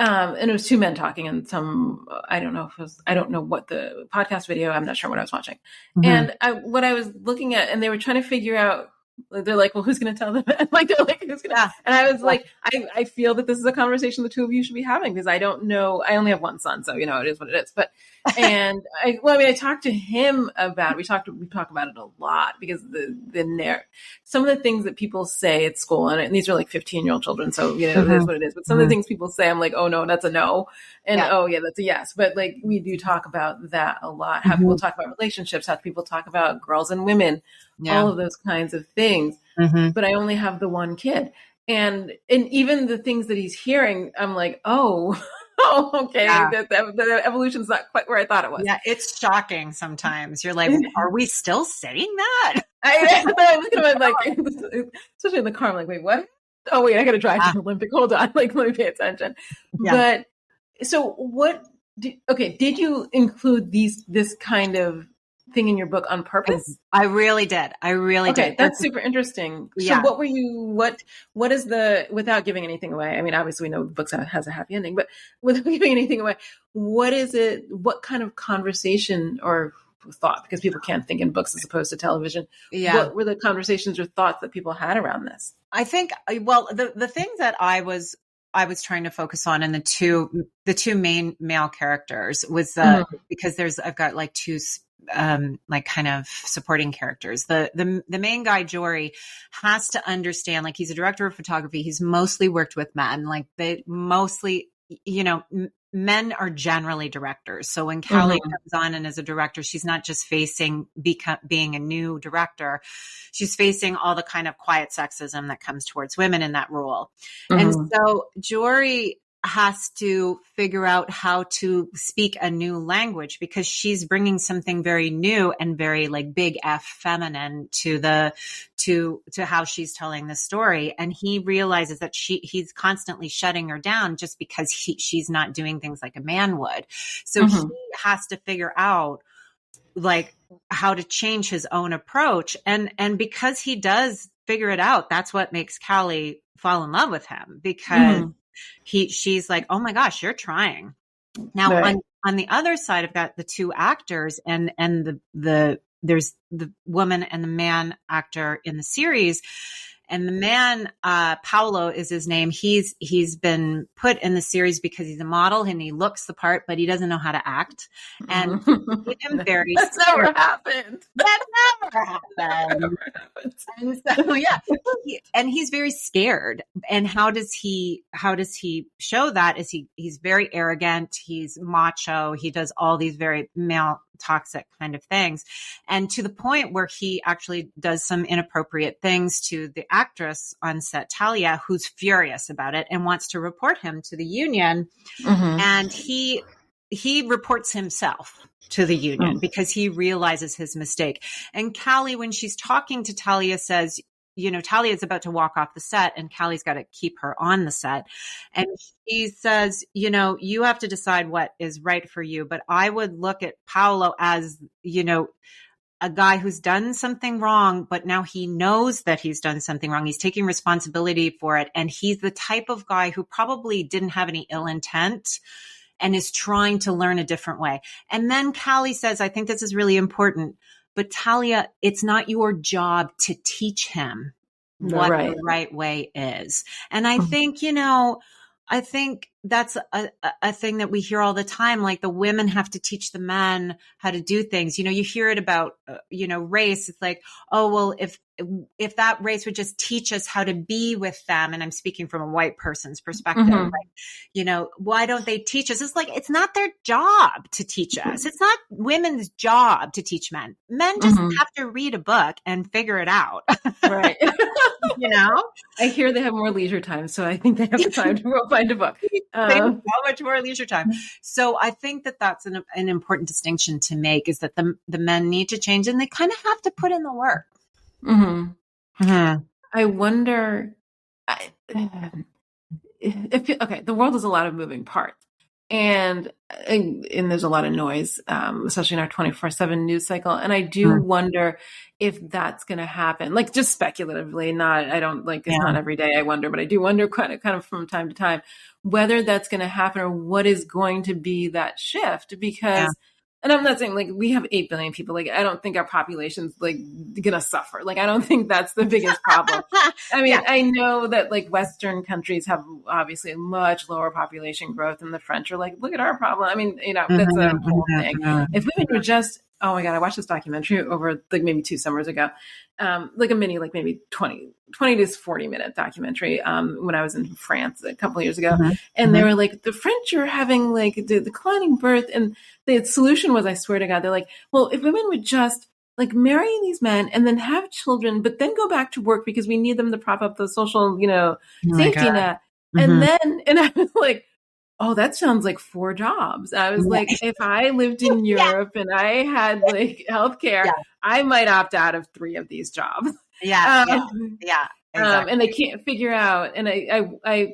Speaker 1: And it was 2 men talking and I don't know what the podcast video, I'm not sure what I was watching. And what I was looking at, and they were trying to figure out, they're like, well, who's going to tell them? Like, they're like, who's going to, and I was like, I feel that this is a conversation the 2 of you should be having because I don't know, I only have 1 son, so, you know, it is what it is. But, and I talked to him about, we talk about it a lot because some of the things that people say at school, and these are like 15-year-old children, so, you know, it is what it is. But some of the things people say, I'm like, oh no, that's a no. And oh yeah, that's a yes. But like, we do talk about that a lot. How people talk about relationships, how people talk about girls and women, all of those kinds of things. But I only have the 1 kid. And even the things that he's hearing, I'm like, oh, okay. The evolution's not quite where I thought it was.
Speaker 2: Yeah, it's shocking sometimes. You're like, are we still saying that?
Speaker 1: I look at him like, especially in the car, I'm like, wait, what? Oh wait, I got to drive to the Olympic. Hold on, like, let me pay attention. But so did you include this kind of thing in your book on purpose?
Speaker 2: I really did. Did.
Speaker 1: That's super interesting. So what is without giving anything away? I mean, obviously we know the book has a happy ending, but without giving anything away, what is it? What kind of conversation or thought, because people can't think in books as opposed to television. What were the conversations or thoughts that people had around this?
Speaker 2: I think, well, the things that I was trying to focus on in the two main male characters was because I've got like 2 like kind of supporting characters. The main guy, Jory, has to understand, like, he's a director of photography. He's mostly worked with men. Like, they mostly, you know, men are generally directors. So when Callie comes on and is a director, she's not just facing being a new director. She's facing all the kind of quiet sexism that comes towards women in that role. And so Jory has to figure out how to speak a new language because she's bringing something very new and very like big F feminine to how she's telling the story. And he realizes that he's constantly shutting her down just because she's not doing things like a man would. So he has to figure out like how to change his own approach. And because he does figure it out, that's what makes Callie fall in love with him, because she's like, oh my gosh, you're trying. Now on the other side, I've got the 2 actors and there's the woman and the man actor in the series. And the man, Paolo is his name. He's been put in the series because he's a model and he looks the part, but he doesn't know how to act. And him very
Speaker 1: That's never happened.
Speaker 2: That never happened. And so and he's very scared. And how does he show that? Is he's very arrogant, he's macho, he does all these very male toxic kind of things. And to the point where he actually does some inappropriate things to the actress on set, Talia, who's furious about it and wants to report him to the union. And he he reports himself to the union because he realizes his mistake. And Callie, when she's talking to Talia, says, Talia is about to walk off the set and Callie's got to keep her on the set. And she says, you have to decide what is right for you. But I would look at Paolo as, a guy who's done something wrong, but now he knows that he's done something wrong. He's taking responsibility for it. And he's the type of guy who probably didn't have any ill intent and is trying to learn a different way. And then Callie says, I think this is really important, but Talia, it's not your job to teach him what the right way is. And I think, I think that's a thing that we hear all the time. Like the women have to teach the men how to do things. You hear it about, race. It's like, oh, well, if that race would just teach us how to be with them. And I'm speaking from a white person's perspective, why don't they teach us? It's like, it's not their job to teach us. It's not women's job to teach men. Men just have to read a book and figure it out.
Speaker 1: Right. I hear they have more leisure time, so I think they have the time to go find a book.
Speaker 2: They have so much more leisure time. So I think that that's an important distinction to make, is that the men need to change and they kind of have to put in the work.
Speaker 1: I wonder if the world is a lot of moving parts. And there's a lot of noise, especially in our 24/7 news cycle. And I do wonder if that's going to happen, like just speculatively, it's not every day I wonder, but I do wonder kind of from time to time, whether that's going to happen or what is going to be that shift. Because, and I'm not saying like we have 8 billion people, like I don't think our population's like going to suffer. Like I don't think that's the biggest problem. I mean, I know that like Western countries have obviously much lower population growth, and the French are like, look at our problem. I mean, that's a whole thing. If women were just, oh my God, I watched this documentary over like maybe 2 summers ago, like a mini, like maybe 20 to 40 minute documentary when I was in France a couple of years ago. And they were like, the French are having like the declining birth. And the solution was, I swear to God, they're like, well, if women would just like marry these men and then have children, but then go back to work because we need them to prop up the social, safety net. And I was like, oh, that sounds like 4 jobs. I was like, if I lived in Europe and I had like healthcare, I might opt out of 3 of these jobs. Exactly. And they can't figure out. And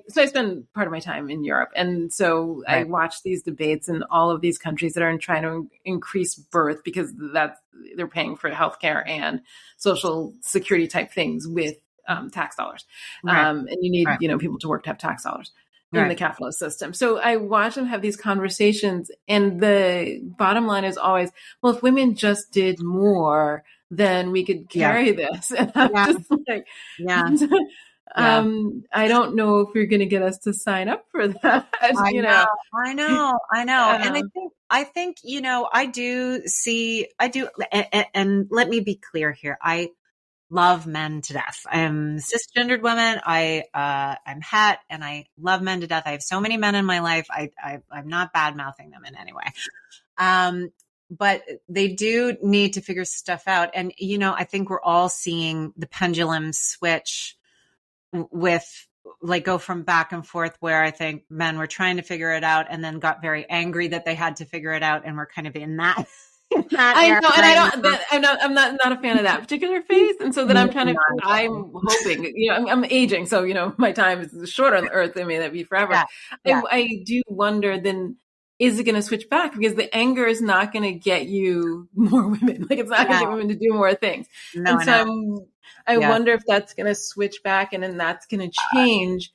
Speaker 1: so I spend part of my time in Europe. And so I watch these debates in all of these countries that are trying to increase birth because they're paying for healthcare and social security type things with tax dollars. And you need, people to work to have tax dollars in the capitalist system. So I watch them have these conversations, and the bottom line is always, well, if women just did more, then we could carry this. And I'm just like, I don't know if you're going to get us to sign up for that.
Speaker 2: I know. And I think, I do, and let me be clear here. I love men to death. I am a cisgendered woman. I'm het, and I love men to death. I have so many men in my life. I'm not bad mouthing them in any way. But they do need to figure stuff out. And, I think we're all seeing the pendulum switch with like go from back and forth, where I think men were trying to figure it out and then got very angry that they had to figure it out. And we're kind of in that. I know, and I'm not a fan of that particular phase, and so then I'm hoping, I'm aging, so my time is short on the earth. I mean, that'd be forever. I do wonder, then is it going to switch back? Because the anger is not going to get you more women. Like it's not going to get women to do more things. I wonder if that's going to switch back, and then that's going to change.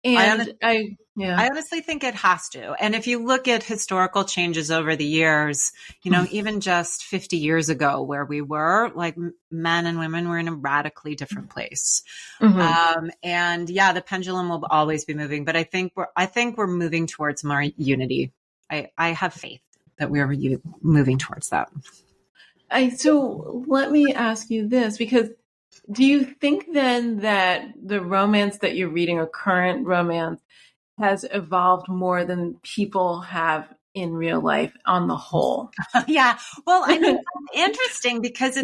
Speaker 2: And I honestly think it has to. And if you look at historical changes over the years, even just 50 years ago, where we were, like men and women were in a radically different place. And the pendulum will always be moving, but I think we're moving towards more unity. I have faith that we are moving towards that.
Speaker 1: So let me ask you this, because do you think then that the romance that you're reading, or current romance, has evolved more than people have in real life on the whole?
Speaker 2: Well, I mean, it's interesting because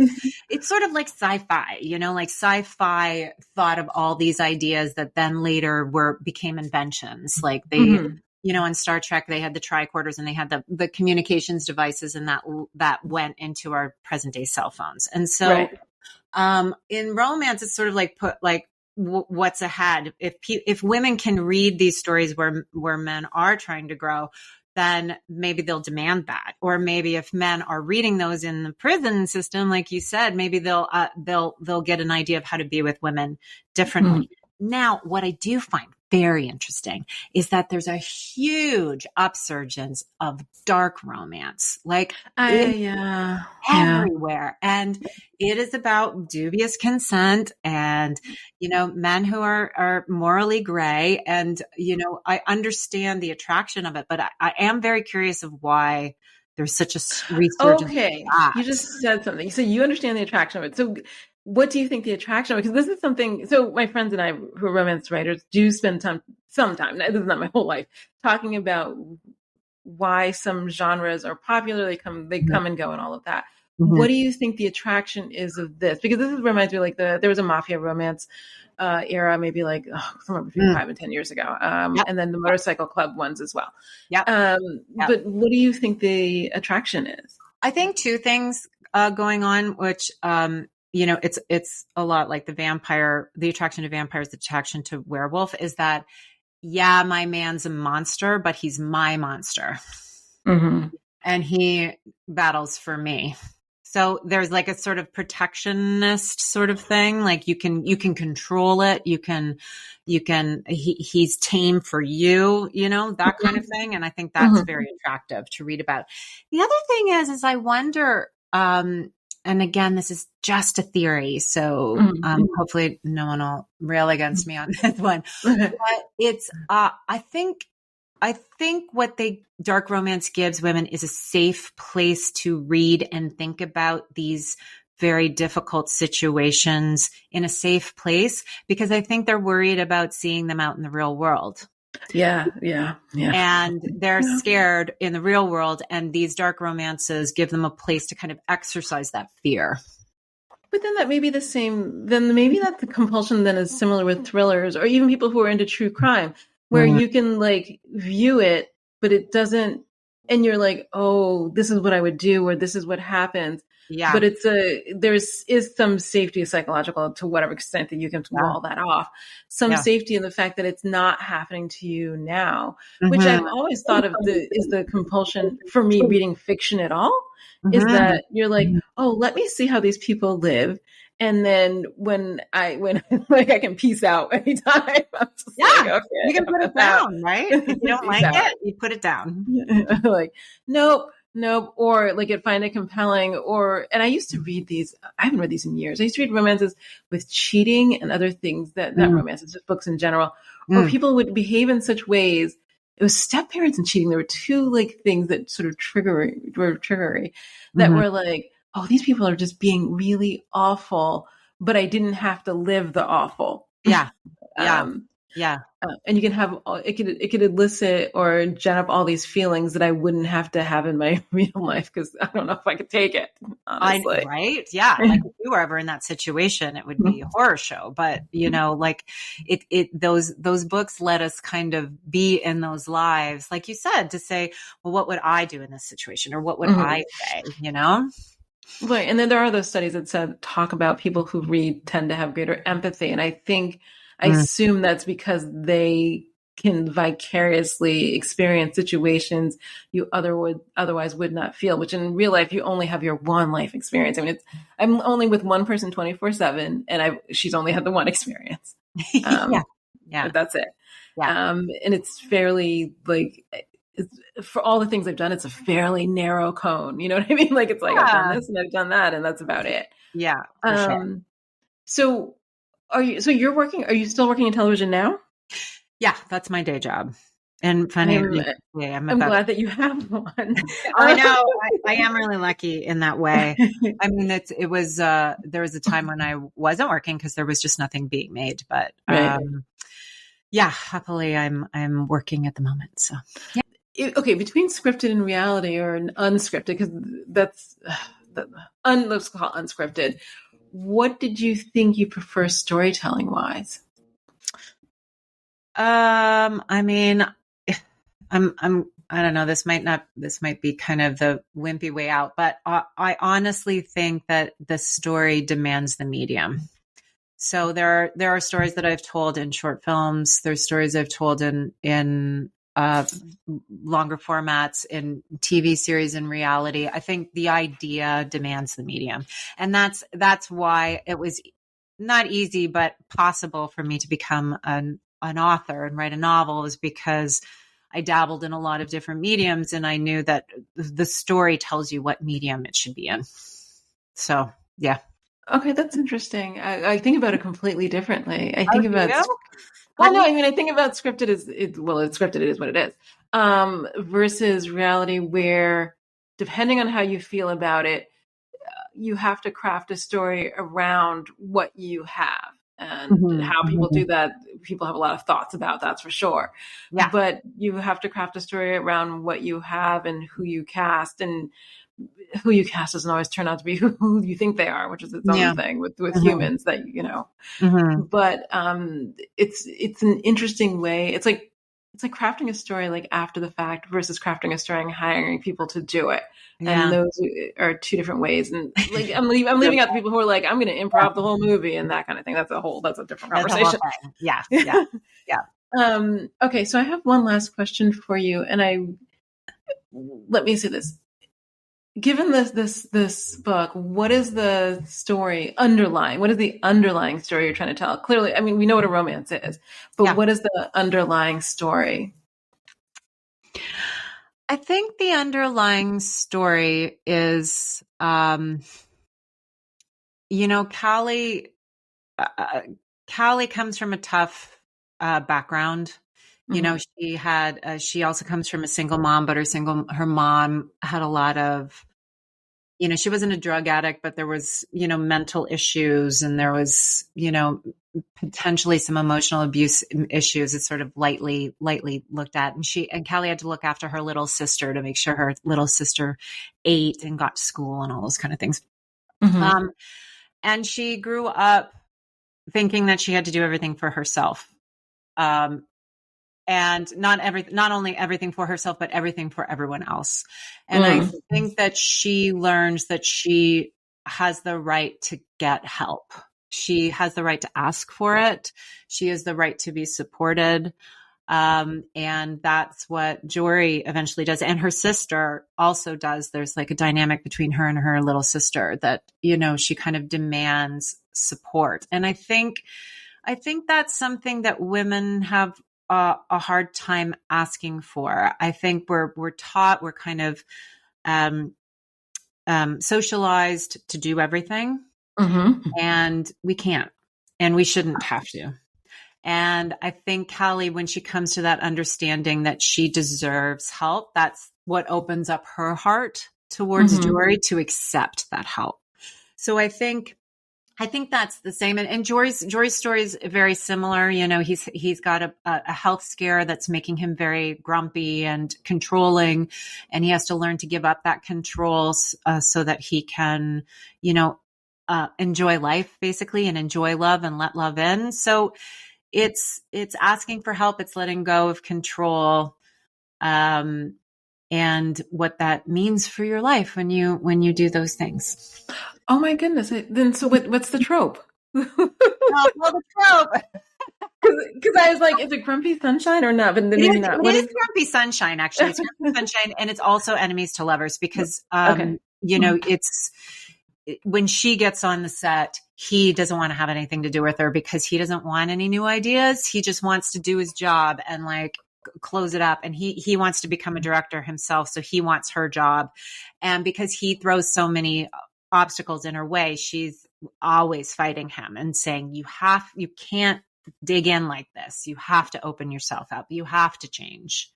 Speaker 2: it's sort of like sci-fi, like sci-fi thought of all these ideas that then later became inventions. Like they, on Star Trek, they had the tricorders and they had the communications devices, and that went into our present day cell phones. And so, in romance, it's sort of like what's ahead. If women can read these stories where men are trying to grow, then maybe they'll demand that. Or maybe if men are reading those in the prison system, like you said, maybe they'll get an idea of how to be with women differently. Now, what I do find very interesting is that there's a huge upsurgence of dark romance, everywhere. And it is about dubious consent and, men who are morally gray. And, I understand the attraction of it, but I am very curious of why there's such a resurgence.
Speaker 1: Okay. You just said something. So you understand the attraction of it. So what do you think the attraction of it? Because this is something, so my friends and I who are romance writers do spend some time, this is not my whole life, talking about why some genres are popular. They come and go and all of that. Mm-hmm. What do you think the attraction is of this? Because this reminds me there was a mafia romance era, maybe somewhere between 5 and 10 years ago. And then the motorcycle club ones as well. But what do you think the attraction is?
Speaker 2: I think two things going on, which, it's a lot like the attraction to vampires, the attraction to werewolf is that, my man's a monster, but he's my monster. Mm-hmm. And he battles for me. So there's like a sort of protectionist sort of thing. Like you can control it. He's tame for you, that kind of thing. And I think that's very attractive to read about. The other thing is I wonder, and again, this is just a theory, so hopefully no one will rail against me on this one. But it's, I think what dark romance gives women is a safe place to read and think about these very difficult situations in a safe place, because I think they're worried about seeing them out in the real world.
Speaker 1: Yeah.
Speaker 2: And they're scared in the real world, and these dark romances give them a place to kind of exercise that fear.
Speaker 1: But then that may be the same, then maybe that the compulsion then is similar with thrillers or even people who are into true crime, where you can view it, but it doesn't, and you're like, oh, this is what I would do, or this is what happens. Yeah. But there's some safety psychological to whatever extent that you can wall that off. Some safety in the fact that it's not happening to you now, which I've always thought of is the compulsion for me reading fiction at all, is that you're like, oh, let me see how these people live. And then when I can peace out anytime. I'm just okay,
Speaker 2: you can put it down, right? If you don't like it, you put it down.
Speaker 1: Nope. Or I find it compelling, and I used to read these, I haven't read these in years. I used to read romances with cheating and other things that romances, just books in general, where people would behave in such ways. It was step parents and cheating. There were two things that sort of triggery that were like, oh, these people are just being really awful, but I didn't have to live the awful.
Speaker 2: Yeah.
Speaker 1: And you can have, it could elicit or gen up all these feelings that I wouldn't have to have in my real life, because I don't know if I could take it, honestly.
Speaker 2: Right? Yeah. Like if you were ever in that situation, it would be a horror show. But those books let us kind of be in those lives, like you said, to say, well, what would I do in this situation, or what would I say?
Speaker 1: Right. And then there are those studies that talk about people who read tend to have greater empathy, and I assume that's because they can vicariously experience situations you otherwise would not feel, which in real life, you only have your one life experience. I mean, I'm only with one person 24/7, and she's only had the one experience. That's it. Yeah. And it's fairly for all the things I've done, it's a fairly narrow cone. You know what I mean? I've done this and I've done that, and that's about it.
Speaker 2: Yeah. For sure.
Speaker 1: So are you still working in television now?
Speaker 2: Yeah, that's my day job. And funny,
Speaker 1: I'm glad that you have one.
Speaker 2: I know. I am really lucky in that way. I mean, there was a time when I wasn't working because there was just nothing being made. But happily I'm working at the moment. So
Speaker 1: okay, between scripted and reality, or unscripted, because let's call it unscripted. What did you think you prefer storytelling wise?
Speaker 2: I mean, I don't know, this might be kind of the wimpy way out, but I honestly think that the story demands the medium. So there are stories that I've told in short films. There's stories I've told in longer formats, in TV series, in reality. I think the idea demands the medium. And that's why it was not easy, but possible for me to become an author and write a novel, is because I dabbled in a lot of different mediums, and I knew that the story tells you what medium it should be in. So, yeah.
Speaker 1: Okay, that's interesting. I think about it completely differently. I
Speaker 2: Oh,
Speaker 1: think
Speaker 2: do
Speaker 1: about,
Speaker 2: you?
Speaker 1: well, no, I mean, I think about scripted as it's scripted, it is what it is, versus reality, where depending on how you feel about it, you have to craft a story around what you have. And how people do that, people have a lot of thoughts about, that's for sure.
Speaker 2: Yeah.
Speaker 1: But you have to craft a story around what you have and who you cast, and who you cast doesn't always turn out to be who you think they are, which is its own thing with humans, that, but it's an interesting way. It's like crafting a story like after the fact versus crafting a story and hiring people to do it. And those are two different ways. And like, I'm leaving out the people who are like, I'm going to improv the whole movie and that kind of thing. That's a different conversation.
Speaker 2: Yeah.
Speaker 1: Okay. So I have one last question for you. And let me say this. Given this book, what is the story underlying? What is the underlying story you're trying to tell? Clearly, I mean, we know what a romance is, but what is the underlying story?
Speaker 2: I think the underlying story is, Callie comes from a tough background. She also comes from a single mom, but her mom had a lot of, she wasn't a drug addict, but there was, mental issues, and there was, potentially some emotional abuse issues. It's sort of lightly looked at. And Callie had to look after her little sister to make sure her little sister ate and got to school and all those kind of things. And she grew up thinking that she had to do everything for herself. And not only everything for herself, but everything for everyone else. And I think that she learns that she has the right to get help. She has the right to ask for it. She has the right to be supported. And that's what Jory eventually does. And her sister also does. There's like a dynamic between her and her little sister that, she kind of demands support. And I think that's something that women have a hard time asking for. I think we're taught, we're kind of socialized to do everything, and we can't, and we shouldn't have to. And I think Callie, when she comes to that understanding that she deserves help, that's what opens up her heart towards Jory to accept that help. So I think that's the same. And Jory's story is very similar. He's got a health scare that's making him very grumpy and controlling, and he has to learn to give up that control so that he can, enjoy life basically, and enjoy love and let love in. So it's asking for help. It's letting go of control. And what that means for your life when you do those things.
Speaker 1: Oh my goodness! Then so what's the trope?
Speaker 2: Well, the trope.
Speaker 1: Because I was like, is it Grumpy Sunshine or not? But then maybe not.
Speaker 2: It is Grumpy Sunshine, actually. It's Grumpy Sunshine, and it's also enemies to lovers, because it's when she gets on the set, he doesn't want to have anything to do with her because he doesn't want any new ideas. He just wants to do his job and like close it up. And he wants to become a director himself. So he wants her job. And because he throws so many obstacles in her way, she's always fighting him and saying, you can't dig in like this. You have to open yourself up. You have to change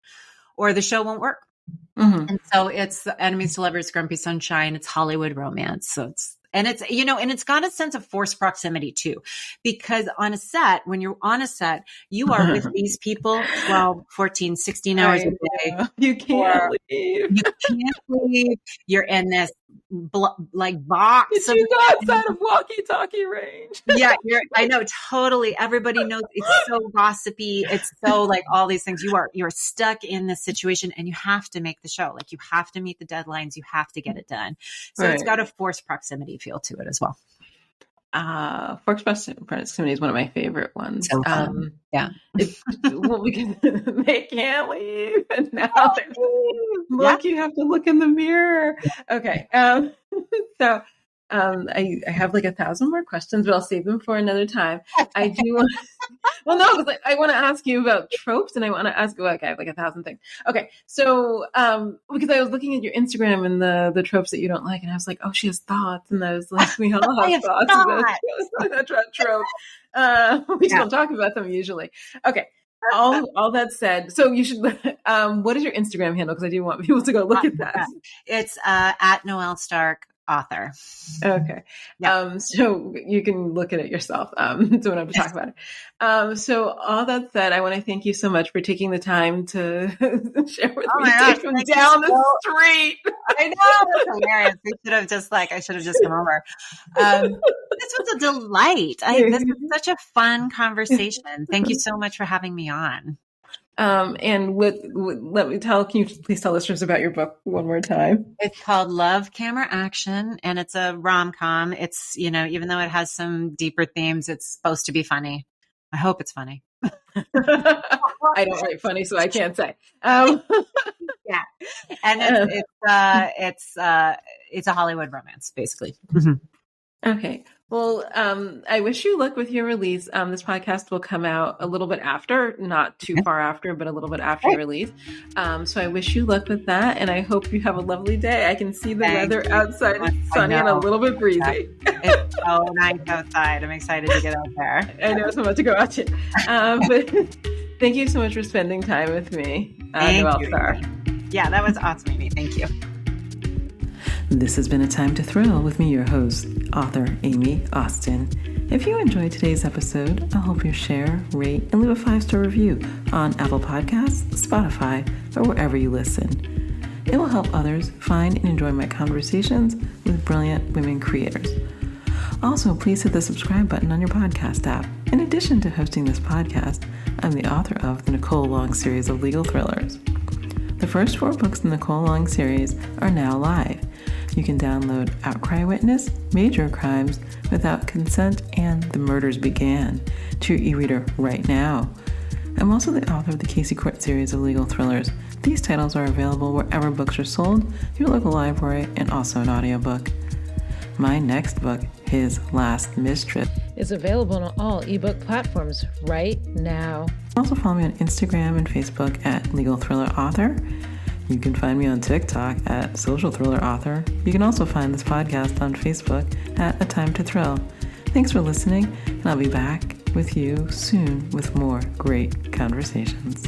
Speaker 2: or the show won't work. And so it's enemies to lovers, Grumpy Sunshine. It's Hollywood romance. So it's got a sense of forced proximity too, because on a set, when you're on a set, you are with these people 12, 14, 16 hours a day.
Speaker 1: You can't leave.
Speaker 2: You can't leave. You're in this like box.
Speaker 1: Did you go outside of walkie-talkie range?
Speaker 2: Yeah, I know, totally. Everybody knows it's so gossipy. It's so like all these things. You're stuck in this situation and you have to make the show. Like you have to meet the deadlines. You have to get it done. So It's got a forced proximity feel to it as well.
Speaker 1: Forced proximity is one of my favorite ones.
Speaker 2: So fun. Yeah.
Speaker 1: Well, because they can't leave, and now look, you have to look in the mirror. Okay. So I have like 1,000 more questions, but I'll save them for another time. I do. Well, no, because I want to ask you about tropes, and I want to ask you, like, I have like 1,000 things. Okay, so because I was looking at your Instagram and the tropes that you don't like, and I was like, oh, she has thoughts, and I was like, we all have thoughts about trope. We just don't talk about them usually. Okay. All that said, so you should. What is your Instagram handle? Because I do want people to go look at that.
Speaker 2: It's at Noel Stark author.
Speaker 1: Okay. Yeah. So you can look at it yourself. So we don't have to talk about it. So all that said, I want to thank you so much for taking the time to share with me from down the street.
Speaker 2: I know. It's hilarious. I should have just come over. This was a delight. This was such a fun conversation. Thank you so much for having me on.
Speaker 1: And can you please tell listeners about your book one more time?
Speaker 2: It's called Love, Camera, Action, and it's a rom-com. It's, even though it has some deeper themes, it's supposed to be funny. I hope it's funny.
Speaker 1: I don't write funny, so I can't say. Yeah.
Speaker 2: And it's a Hollywood romance, basically.
Speaker 1: Okay. Well, I wish you luck with your release. This podcast will come out a little bit after, not too far after, but a little bit after release. So I wish you luck with that, and I hope you have a lovely day. I can see the weather outside. It's sunny and a little bit breezy.
Speaker 2: It's so nice outside. I'm excited to get out there.
Speaker 1: I know so much to go out to. But thank you so much for spending time with me, Noel Stark.
Speaker 2: Yeah, that was awesome, Amy. Thank you.
Speaker 1: This has been A Time to Thrill with me, your host, author Aime Austin. If you enjoyed today's episode, I hope you share, rate, and leave a 5-star review on Apple Podcasts, Spotify, or wherever you listen. It will help others find and enjoy my conversations with brilliant women creators. Also, please hit the subscribe button on your podcast app. In addition to hosting this podcast, I'm the author of the Nicole Long series of legal thrillers. The first 4 books in the Nicole Long series are now live. You can download Outcry Witness, Major Crimes, Without Consent, and The Murders Began to your e-reader right now. I'm also the author of the Casey Court series of legal thrillers. These titles are available wherever books are sold, your local library, and also an audiobook. My next book, His Last Mistress, is available on all ebook platforms right now. Also follow me on Instagram and Facebook at Legal Thriller Author. You can find me on TikTok at Social Thriller Author. You can also find this podcast on Facebook at A Time to Thrill. Thanks for listening, and I'll be back with you soon with more great conversations.